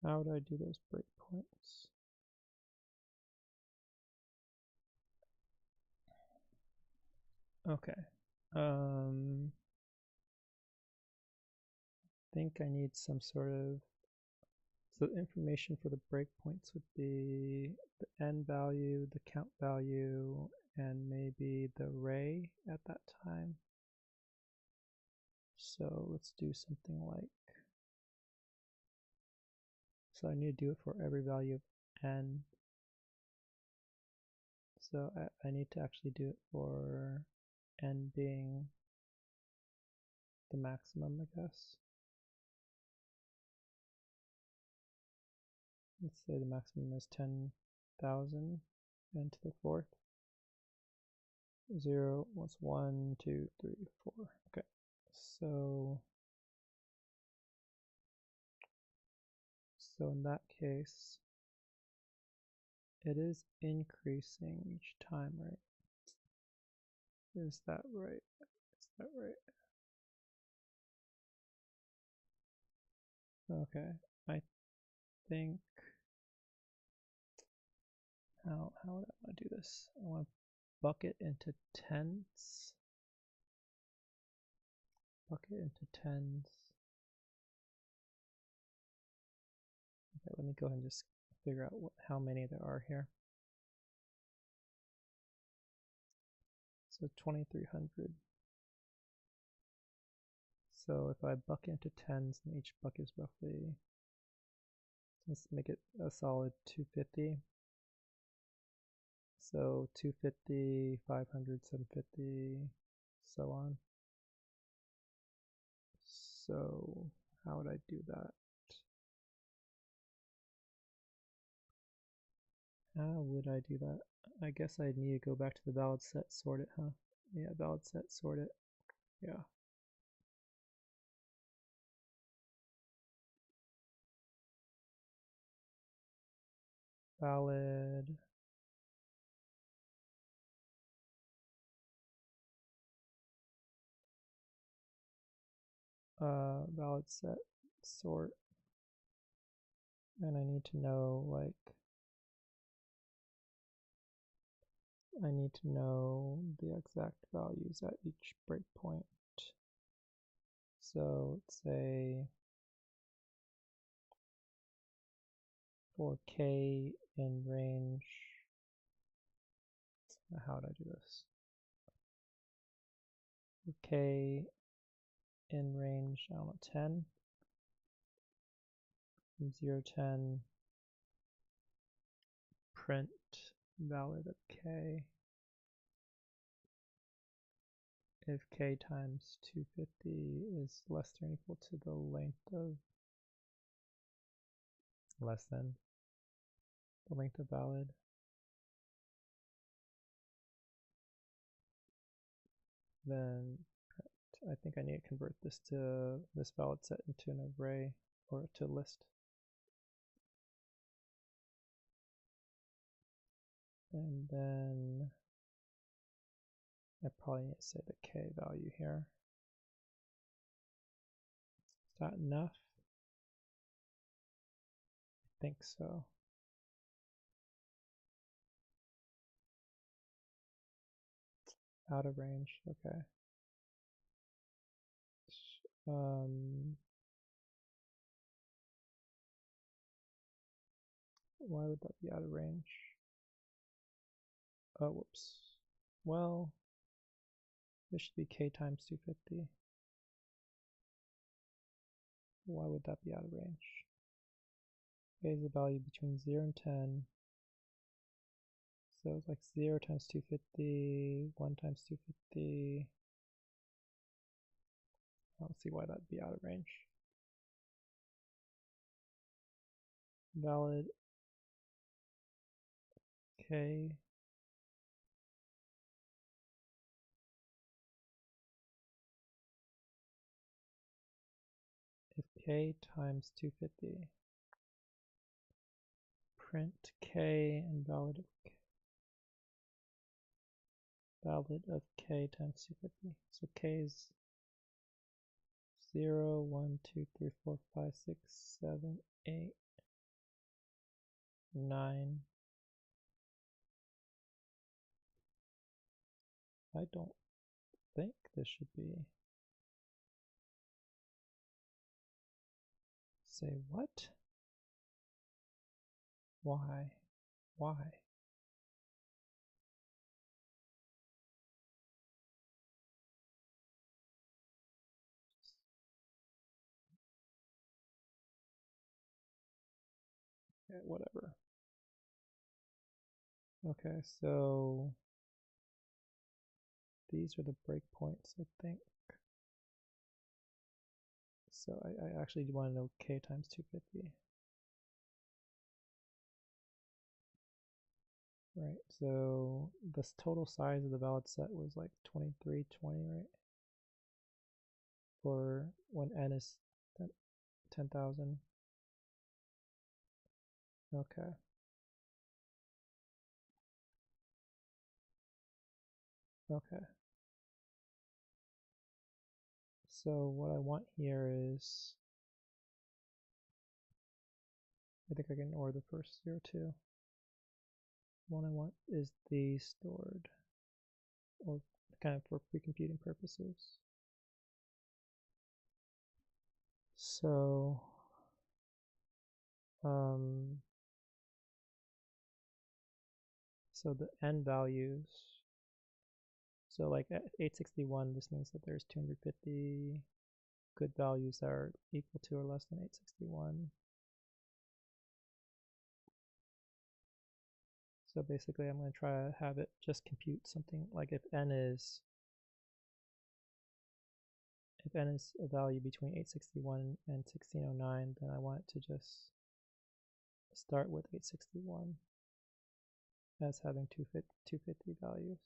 How would I do those breakpoints? Okay. I think I need some sort of, so the information for the breakpoints would be the n value, the count value, and maybe the array at that time. So let's do something like, so I need to do it for every value of n. So I need to actually do it for n being the maximum, I guess. Let's say the maximum is 10,000, n to the fourth. 0 was 1, 2, 3, 4. Okay, so in that case, it is increasing each time, right? Is that right? Is that right? Okay, I think, how would I want to do this? I want to bucket into tens. Bucket into tens. Okay, let me go ahead and just figure out how many there are here. So 2,300. So if I bucket into tens, and each bucket is roughly, let's make it a solid 250. So 250, 500, 750, so on. So how would I do that? How would I do that? I guess I'd need to go back to the valid set, sort it, huh? Yeah, valid set, sort it. Yeah. Valid. Valid set, sort. And I need to know, like, I need to know the exact values at each breakpoint. So let's say for k in range, how would I do this? For k in range, I don't know, 10, from 0 to 10, print valid of k if k times 250 is less than or equal to the length of less than the length of valid. Then I think I need to convert this valid set into an array or to a list. And then I probably need to say the k value here. Is that enough? I think so. Out of range, okay. Why would that be out of range? Oh, whoops. Well, this should be k times 250. Why would that be out of range? K is a value between 0 and 10. So it's like 0 times 250, 1 times 250. I don't see why that'd be out of range. Valid k if k times 250, print k and valid of k times 250. So k is 0, 1, 2, 3, 4, 5, 6, 7, 8, 9. I don't think this should be. Say what? Why? Why? Okay, whatever. Okay, so these are the breakpoints, I think. So I actually do want to know k times 250. Right, so this total size of the valid set was like 2320, right? For when n is 10,000. Okay. Okay. So what I want here is, I think I can ignore the first 0, 2. What I want is these stored, or kind of for pre-computing purposes. So, so the n values, so like at 861, this means that there's 250 good values that are equal to or less than 861. So basically I'm going to try to have it just compute something like if n is a value between 861 and 1609, then I want it to just start with 861 as having 250 values.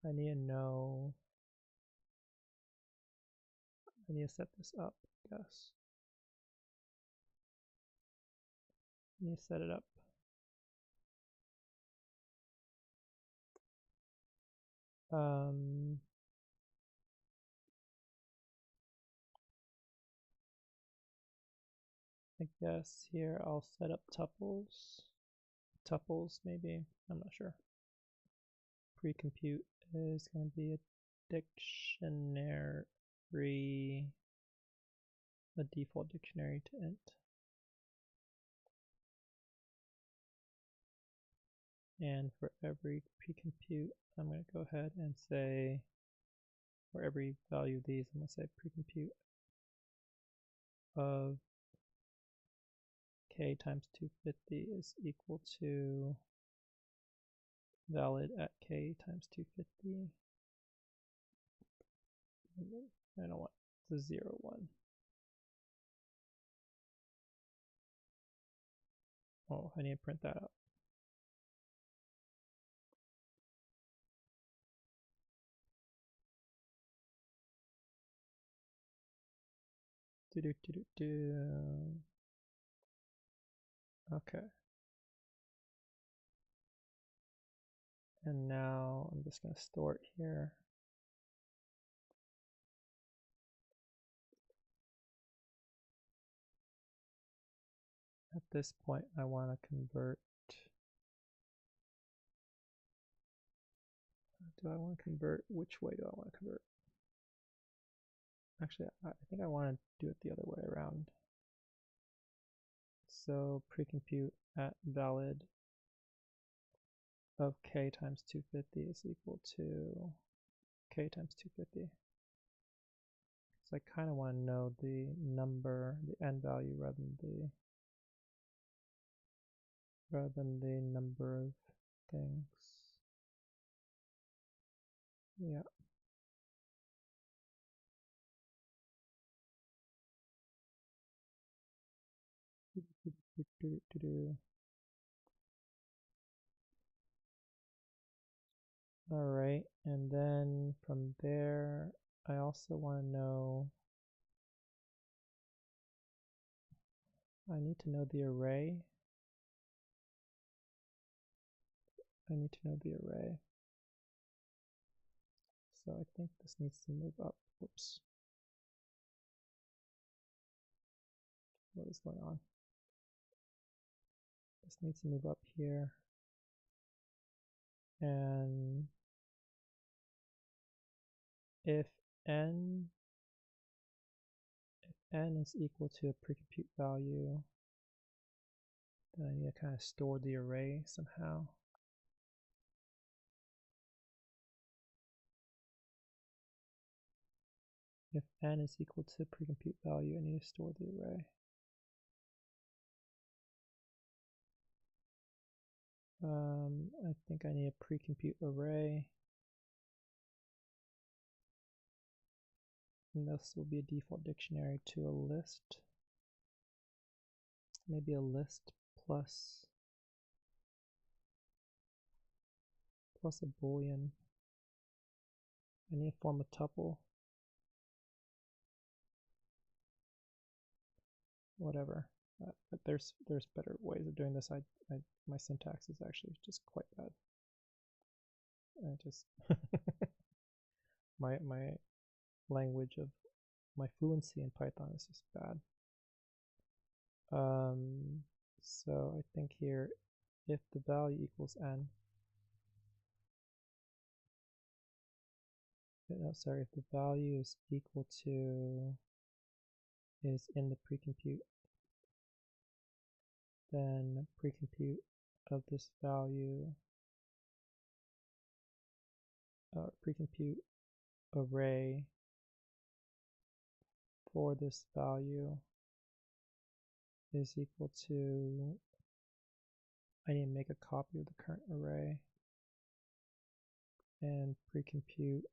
I need to know, I need to set this up, I guess. I need to set it up. I guess here I'll set up tuples maybe, I'm not sure. Pre-compute is going to be a dictionary, a default dictionary to int. And for every precompute, I'm going to go ahead and say, for every value of these, I'm going to say precompute of k times 250 is equal to valid at k times 250. I don't want the 0, 1. Oh, I need to print that out. Okay. And now I'm just going to store it here. At this point, I want to convert. Do I want to convert? Which way do I want to convert? Actually, I think I want to do it the other way around. So precompute at valid of k times 250 is equal to k times 250. So I kind of want to know the number, the end value, rather than the number of things. Yeah. All right, and then from there, I also want to know, I need to know the array. I need to know the array. So I think this needs to move up. Whoops. What is going on? This needs to move up here. And if n is equal to a precompute value, then I need to kind of store the array somehow. If n is equal to precompute value, I need to store the array. I think I need a precompute array. And this will be a default dictionary to a list. Maybe a list plus a boolean. I need to form a tuple. Whatever. But there's better ways of doing this. My syntax is actually just quite bad. I just my language of my fluency in Python is just bad. So I think here, if the value equals n, no, sorry, if the value is equal to, is in the precompute, then precompute of this value, precompute array for this value is equal to, I need to make a copy of the current array and precompute,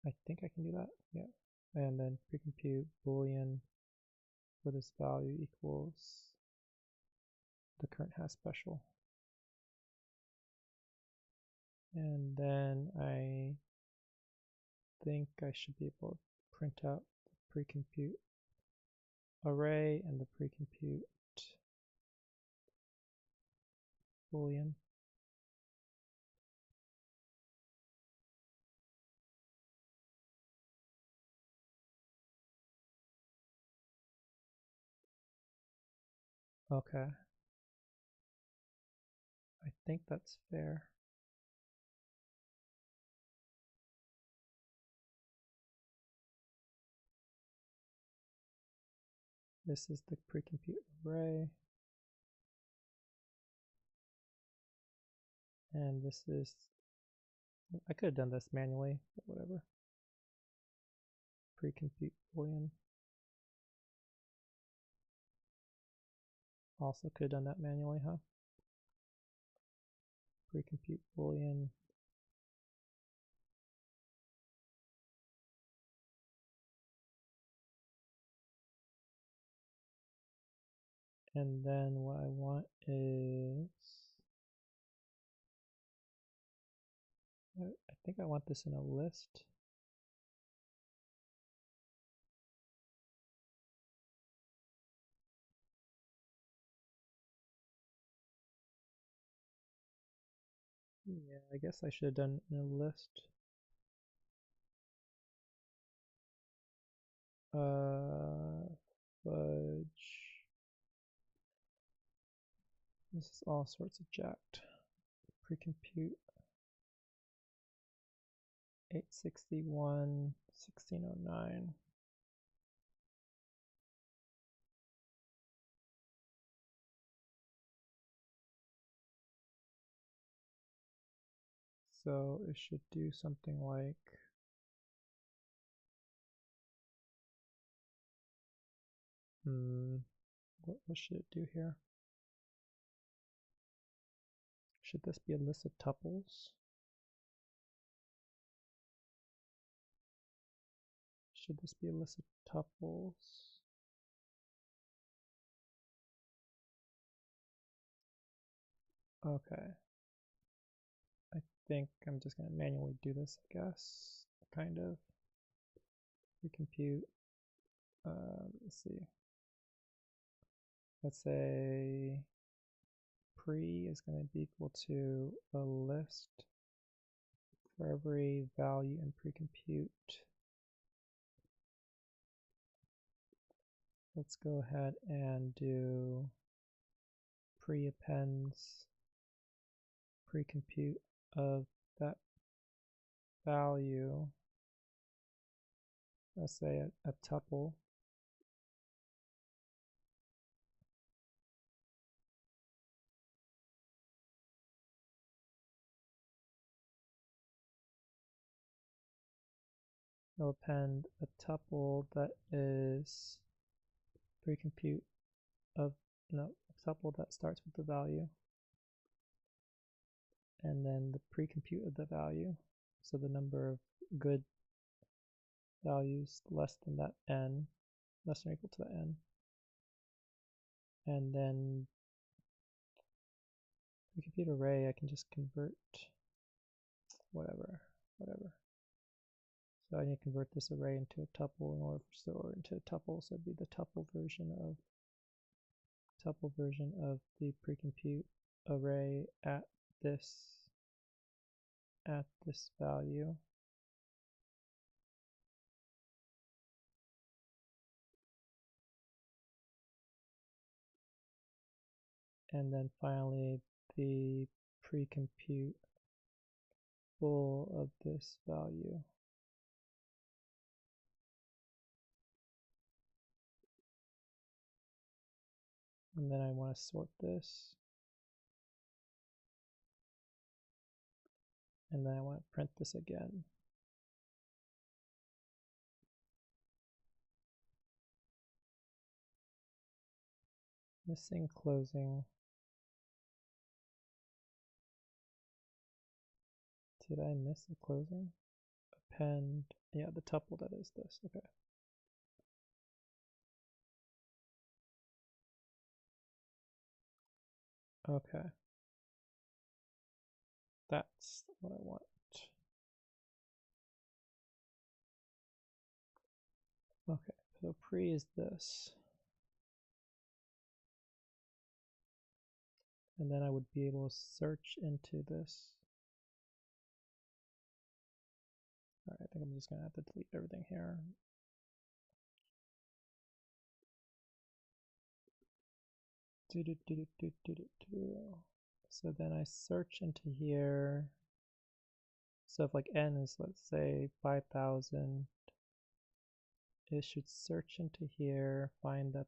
I think I can do that, yeah. And then precompute boolean for this value equals the current has special. And then I think I should be able to print out the precompute array and the precompute boolean. Okay. I think that's fair. This is the pre-compute array. And this is, I could have done this manually, but whatever. Pre-compute boolean. Also could have done that manually, huh? Pre-compute boolean. And then what I want is, I think I want this in a list. Yeah, I guess I should have done it in a list. Fudge. This is all sorts of jacked. Pre-compute 861, 1609. So it should do something like what should it do here? Should this be a list of tuples? Should this be a list of tuples? Okay. I think I'm just going to manually do this, I guess. Kind of. Recompute. Let's see. Let's say pre is going to be equal to a list for every value in pre-compute. Let's go ahead and do pre-appends pre-compute of that value. Let's say a tuple. It'll append a tuple that is pre-compute of, no, a tuple that starts with the value, and then the pre-compute of the value, so the number of good values less than that n, less than or equal to the n, and then pre-compute array I can just convert whatever. So I need to convert this array into a tuple in order for store into a tuple, so it'd be the tuple version of the pre-compute array at this value. And then finally the pre-compute bool of this value. And then I want to sort this. And then I want to print this again. Missing closing. Did I miss a closing? Append, yeah, the tuple that is this, okay. Okay. That's what I want. Okay, so pre is this. And then I would be able to search into this. All right, I think I'm just going to have to delete everything here. So then I search into here. So if like n is, let's say, 5,000, it should search into here, find that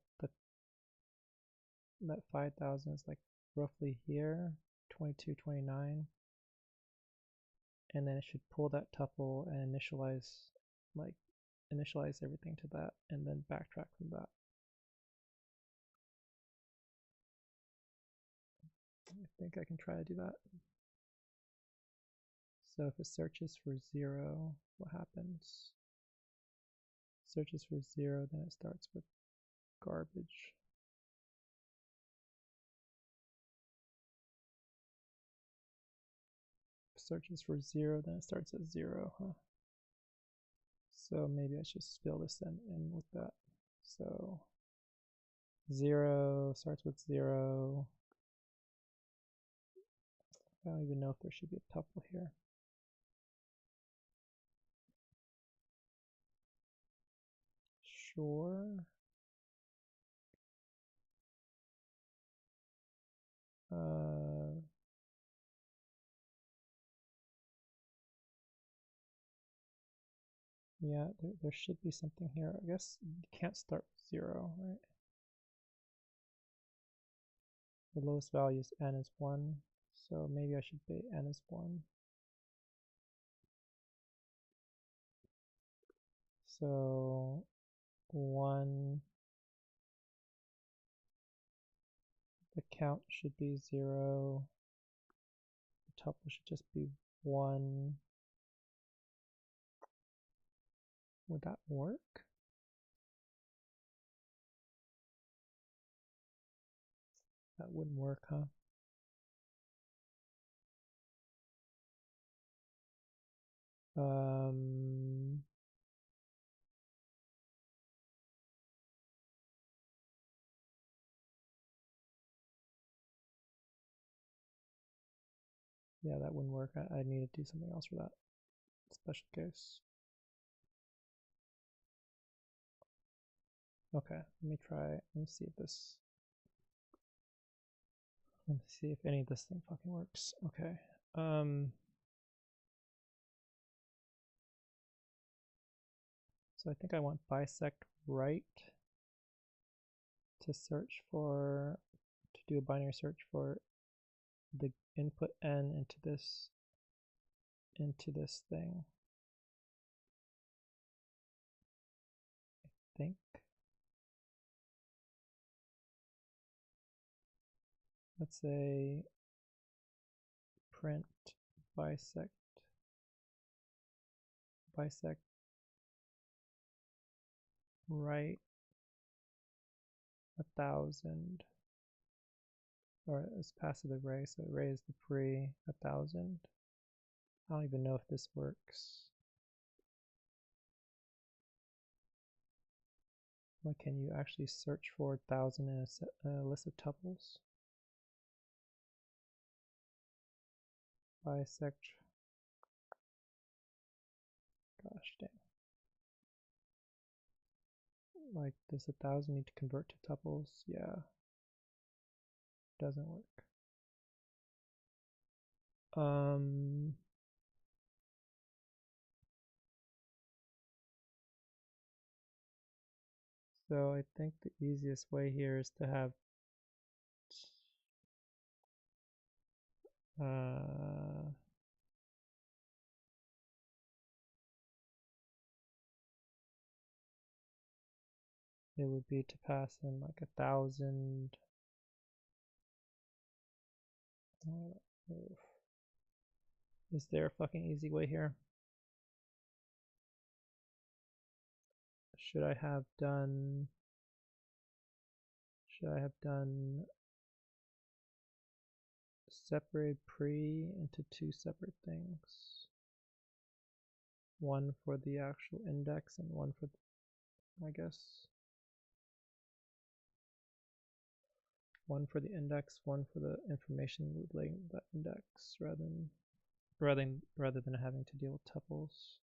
that 5,000 is like roughly here, 22, 29, and then it should pull that tuple and initialize everything to that, and then backtrack from that. I think I can try to do that. So if it searches for 0, what happens? Searches for 0, then it starts with garbage. Searches for 0, then it starts at 0, huh? So maybe I should fill this in with that. So 0 starts with 0. I don't even know if there should be a tuple here. Sure. Yeah, there should be something here. I guess you can't start with 0, right? The lowest value is n is 1, so maybe I should say n is 1. So 1, the count should be 0, the tuple should just be 1. Would that work? That wouldn't work, huh? Yeah, that wouldn't work. I need to do something else for that special case. Okay, let me see if this, let me see if any of this thing fucking works. Okay. So I think I want bisect right to search for, to do a binary search for the input n into this thing. I think. Let's say print bisect right 1,000, or it's passive array, so array is the pre 1,000. I don't even know if this works. Like, can you actually search for 1,000 in a list of tuples? Bisect. Gosh dang. Like, does 1,000 need to convert to tuples? Yeah. Doesn't work. So I think the easiest way here is to have it would be to pass in like 1,000. Is there a fucking easy way here? Should I have done separate pre into 2 separate things? One for the actual index and one for the, I guess. One for the index, one for the information relating to that index, rather than having to deal with tuples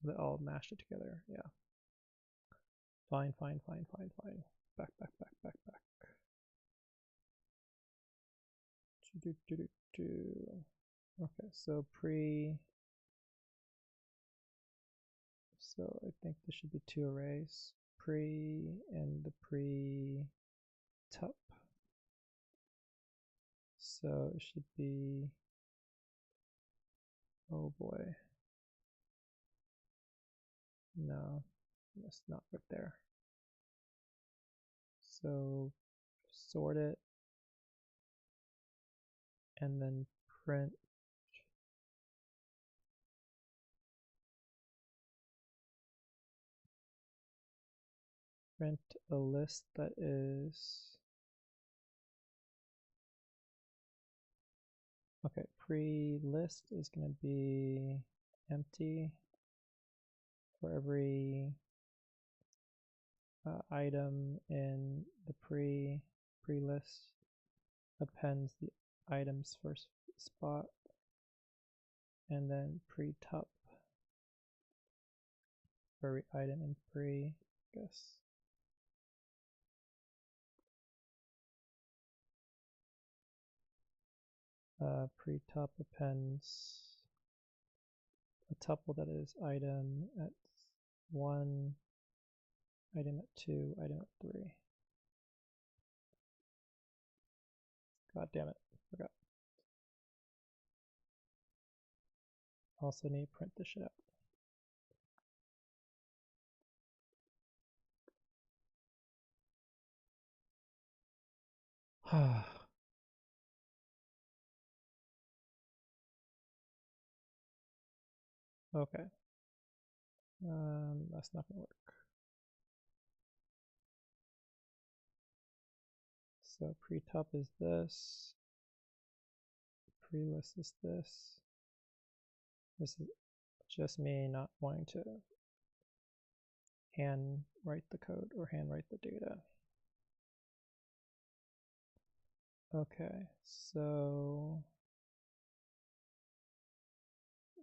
that all mashed it together. Yeah. Fine. Back. Okay, so so I think this should be two arrays, pre and the pre-tup. So it should be, oh boy, no, that's not right there. So sort it and then print a list that is, okay, pre-list is going to be empty for every item in the pre-list appends the item's first spot, and then pre-tup for every item in pre, I guess. Pre-tup appends a tuple that is item at 1, item at 2, item at 3. God damn it, forgot. Also need to print this shit out. Okay. That's not gonna work. So pre-tup is this. Pre-list is this. This is just me not wanting to hand write the code or hand write the data. Okay, so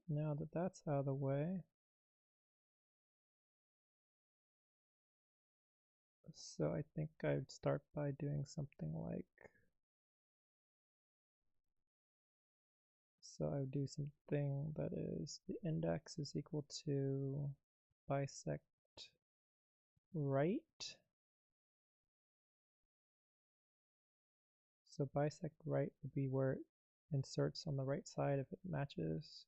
now that that's out of the way, so I think I'd start by doing something like, so I would do something that is the index is equal to bisect right. So bisect right would be where it inserts on the right side if it matches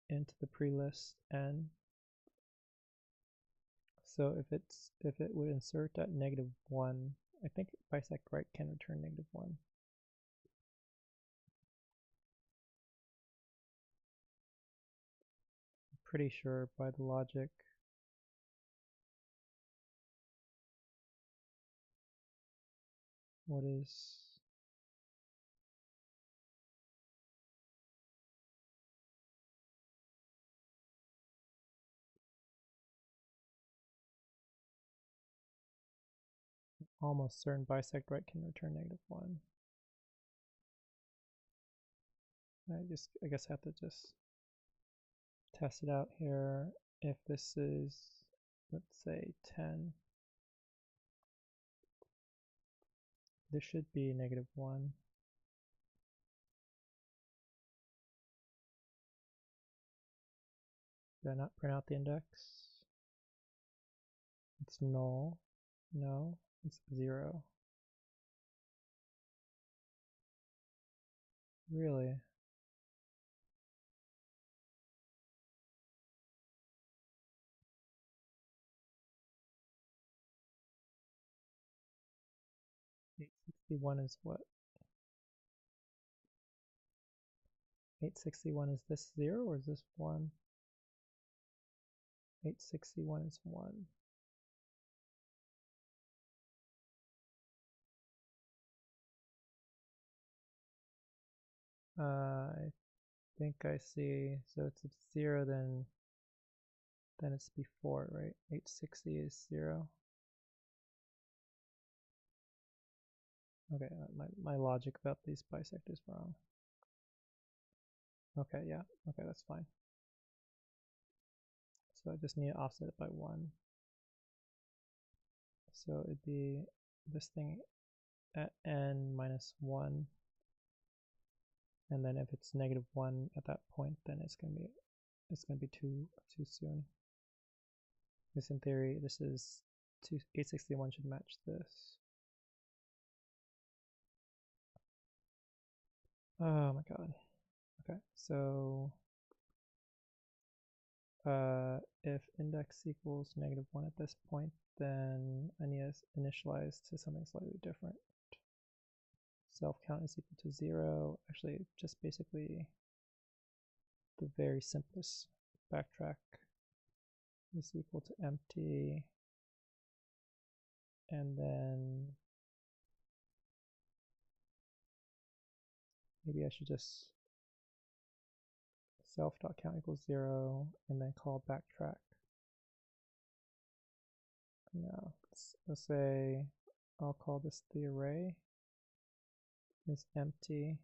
into the pre-list n. So if it would insert at -1, I think bisect right can return -1. I'm pretty sure by the logic. What is almost certain bisect right can return -1. I guess I have to just test it out here. If this is, let's say 10, this should be -1. Did I not print out the index? It's null. No, it's 0. Really? $861 is what? 861 is this 0 or is this 1? 861 is 1. I think I see. So it's 0, then it's before, right? 860 is 0. Okay, my logic about these bisect is wrong. Okay, yeah, okay, that's fine. So I just need to offset it by 1. So it'd be this thing at n minus 1. And then if it's -1 at that point, then it's gonna be too soon. Because in theory, this is 861 should match this. Oh my god. Okay, so if index equals -1 at this point, then I need to initialize to something slightly different. Self count is equal to 0. Actually, just basically the very simplest backtrack is equal to empty, and then maybe I should just self.count equals 0 and then call backtrack. Now let's say I'll call this the array is empty,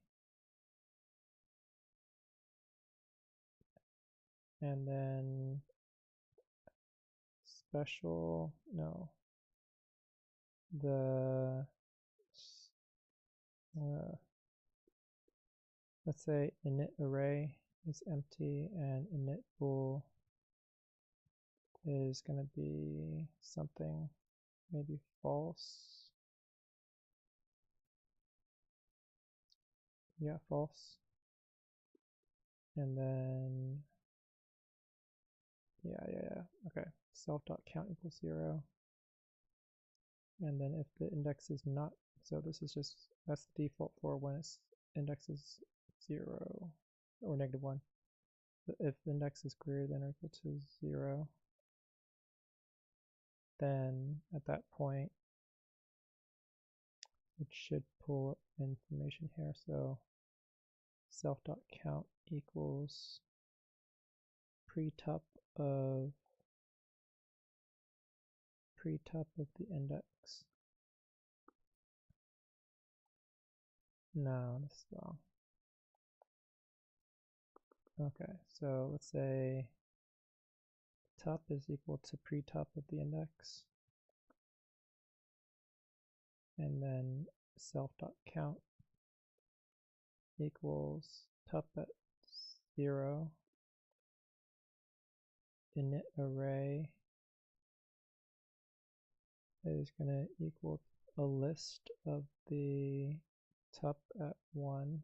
and then special, no, the let's say init array is empty and init bool is going to be something maybe false. Yeah, false. And then yeah. Okay. Self.count equals 0. And then if the index is not, so this is just, that's the default for when its index is 0 or -1. But if the index is greater than or equal to 0, then at that point it should pull up information here. So self.count equals pre-tup of the index. No, this is wrong. Okay, so let's say tup is equal to pre-tup of the index, and then self.count equals tup at 0, init array is going to equal a list of the tup at 1,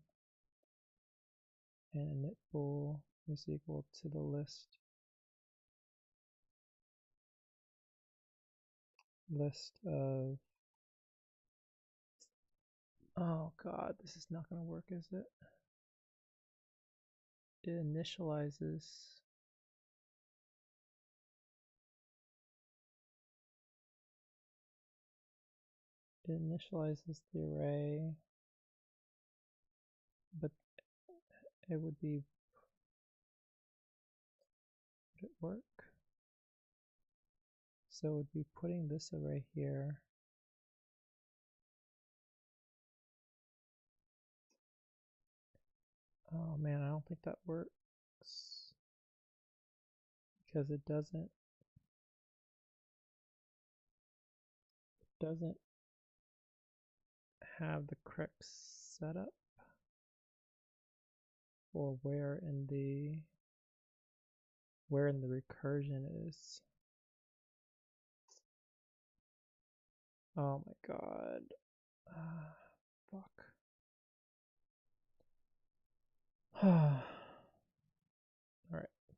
and init bool is equal to the list of, oh god, this is not going to work, is it? It initializes the array, but it would be, would it work? So it would be putting this array here. Oh man, I don't think that works, because it doesn't have the correct setup for where in the recursion is. Oh my god. Fuck. Alright,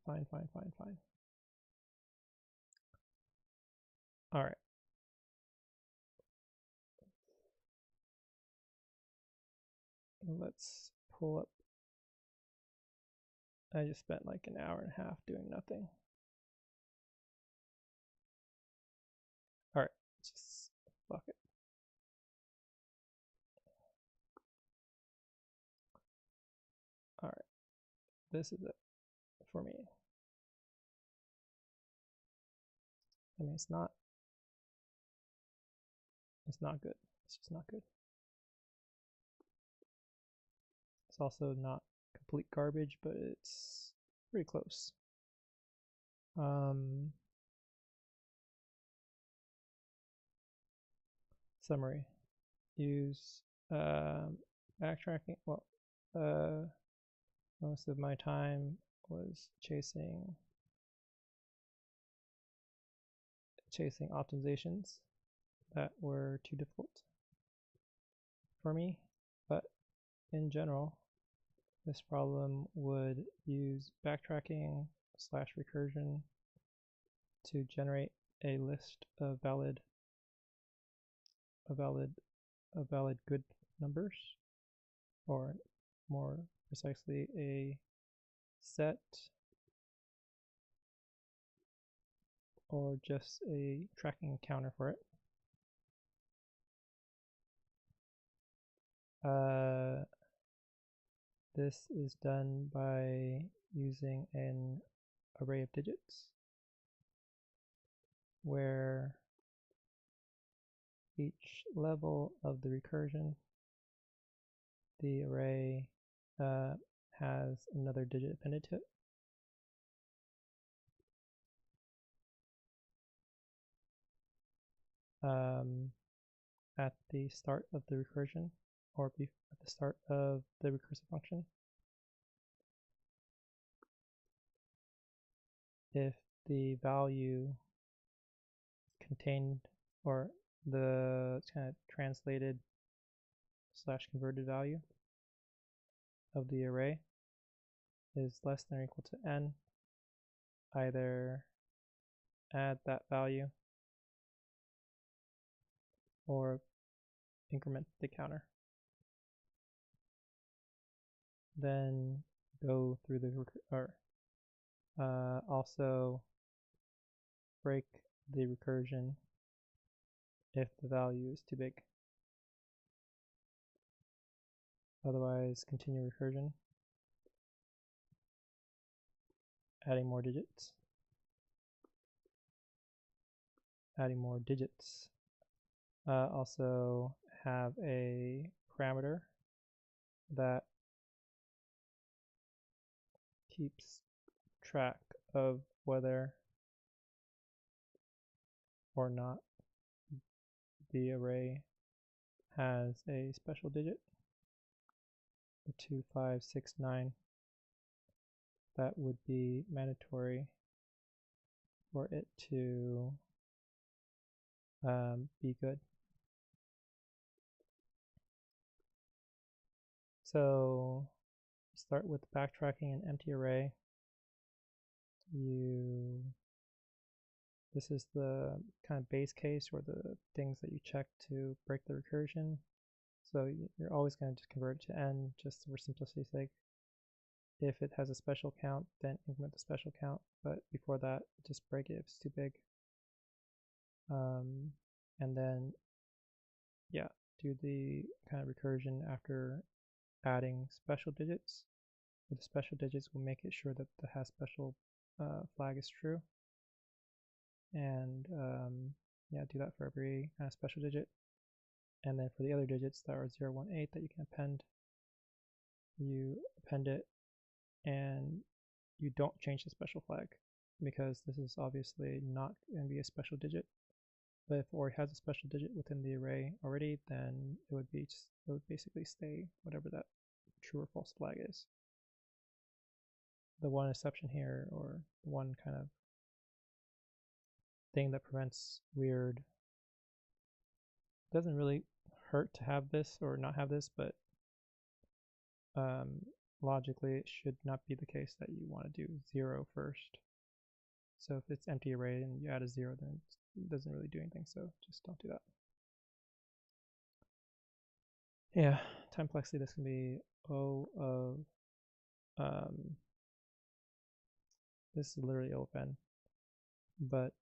fine. Alright. Let's pull up. I just spent like an hour and a half doing nothing. Alright, just fuck it. Alright, this is it for me. I mean, it's not good. It's just not good. It's also not complete garbage, but it's pretty close. Summary. use backtracking. Well, most of my time was chasing optimizations that were too difficult for me, but in general, this problem would use backtracking / recursion to generate a list of valid good numbers, or more precisely, a set or just a tracking counter for it. This is done by using an array of digits where each level of the recursion, the array has another digit appended to it. At the start of the recursion, or at the start of the recursive function. If the value contained, or the kind of translated / converted value of the array is less than or equal to n, either add that value or increment the counter. Then go through the also break the recursion if the value is too big. Otherwise, continue recursion, adding more digits. Also have a parameter that keeps track of whether or not the array has a special digit, the 2, 5, 6, 9. That would be mandatory for it to be good. So start with backtracking an empty array. This is the kind of base case, or the things that you check to break the recursion. So you're always going to just convert it to n, just for simplicity's sake. If it has a special count, then increment the special count, but before that, just break it if it's too big. And then, yeah, do the kind of recursion after adding special digits. With the special digits, we'll make it sure that the has special flag is true. And yeah, do that for every special digit. And then for the other digits that are 0, 1, 8 that you can append, you append it, and you don't change the special flag, because this is obviously not going to be a special digit. But if it has a special digit within the array already, then it would basically stay whatever that true or false flag is. The one exception here, or one kind of thing that prevents weird, doesn't really hurt to have this or not have this, but logically it should not be the case that you want to do 0 first. So if it's empty array and you add a 0, then it doesn't really do anything, so just don't do that. Yeah, time complexity, this can be O of, this is literally O of n, but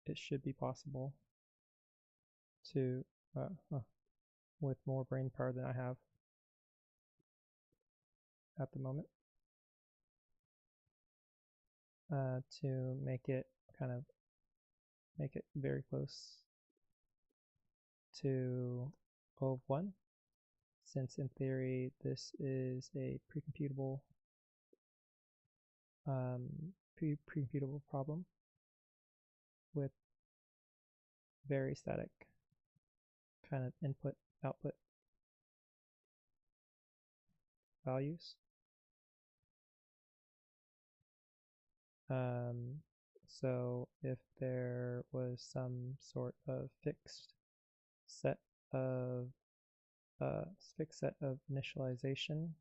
it should be possible to, with more brain power than I have at the moment, to make it very close to O of 1, since in theory this is a precomputable problem with very static kind of input output values. So if there was some sort of fixed set of initialization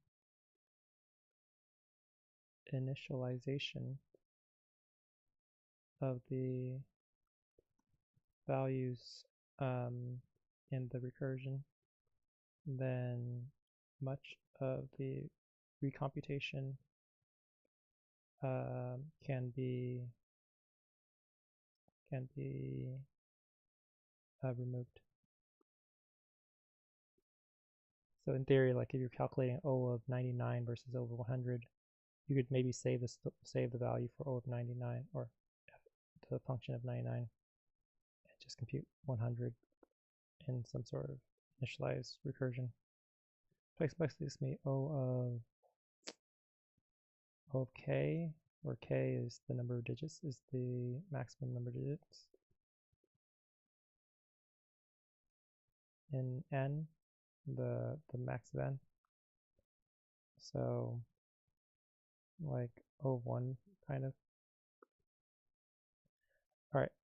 of the values in the recursion, then much of the recomputation can be removed. So in theory, like if you're calculating O of 99 versus O of 100, you could maybe save the value for O of 99 or the function of 99 and just compute 100 in some sort of initialized recursion. So basically this may O of k, where k is the number of digits, is the maximum number of digits. In n, the max of n. So like O of 1 kind of. All right,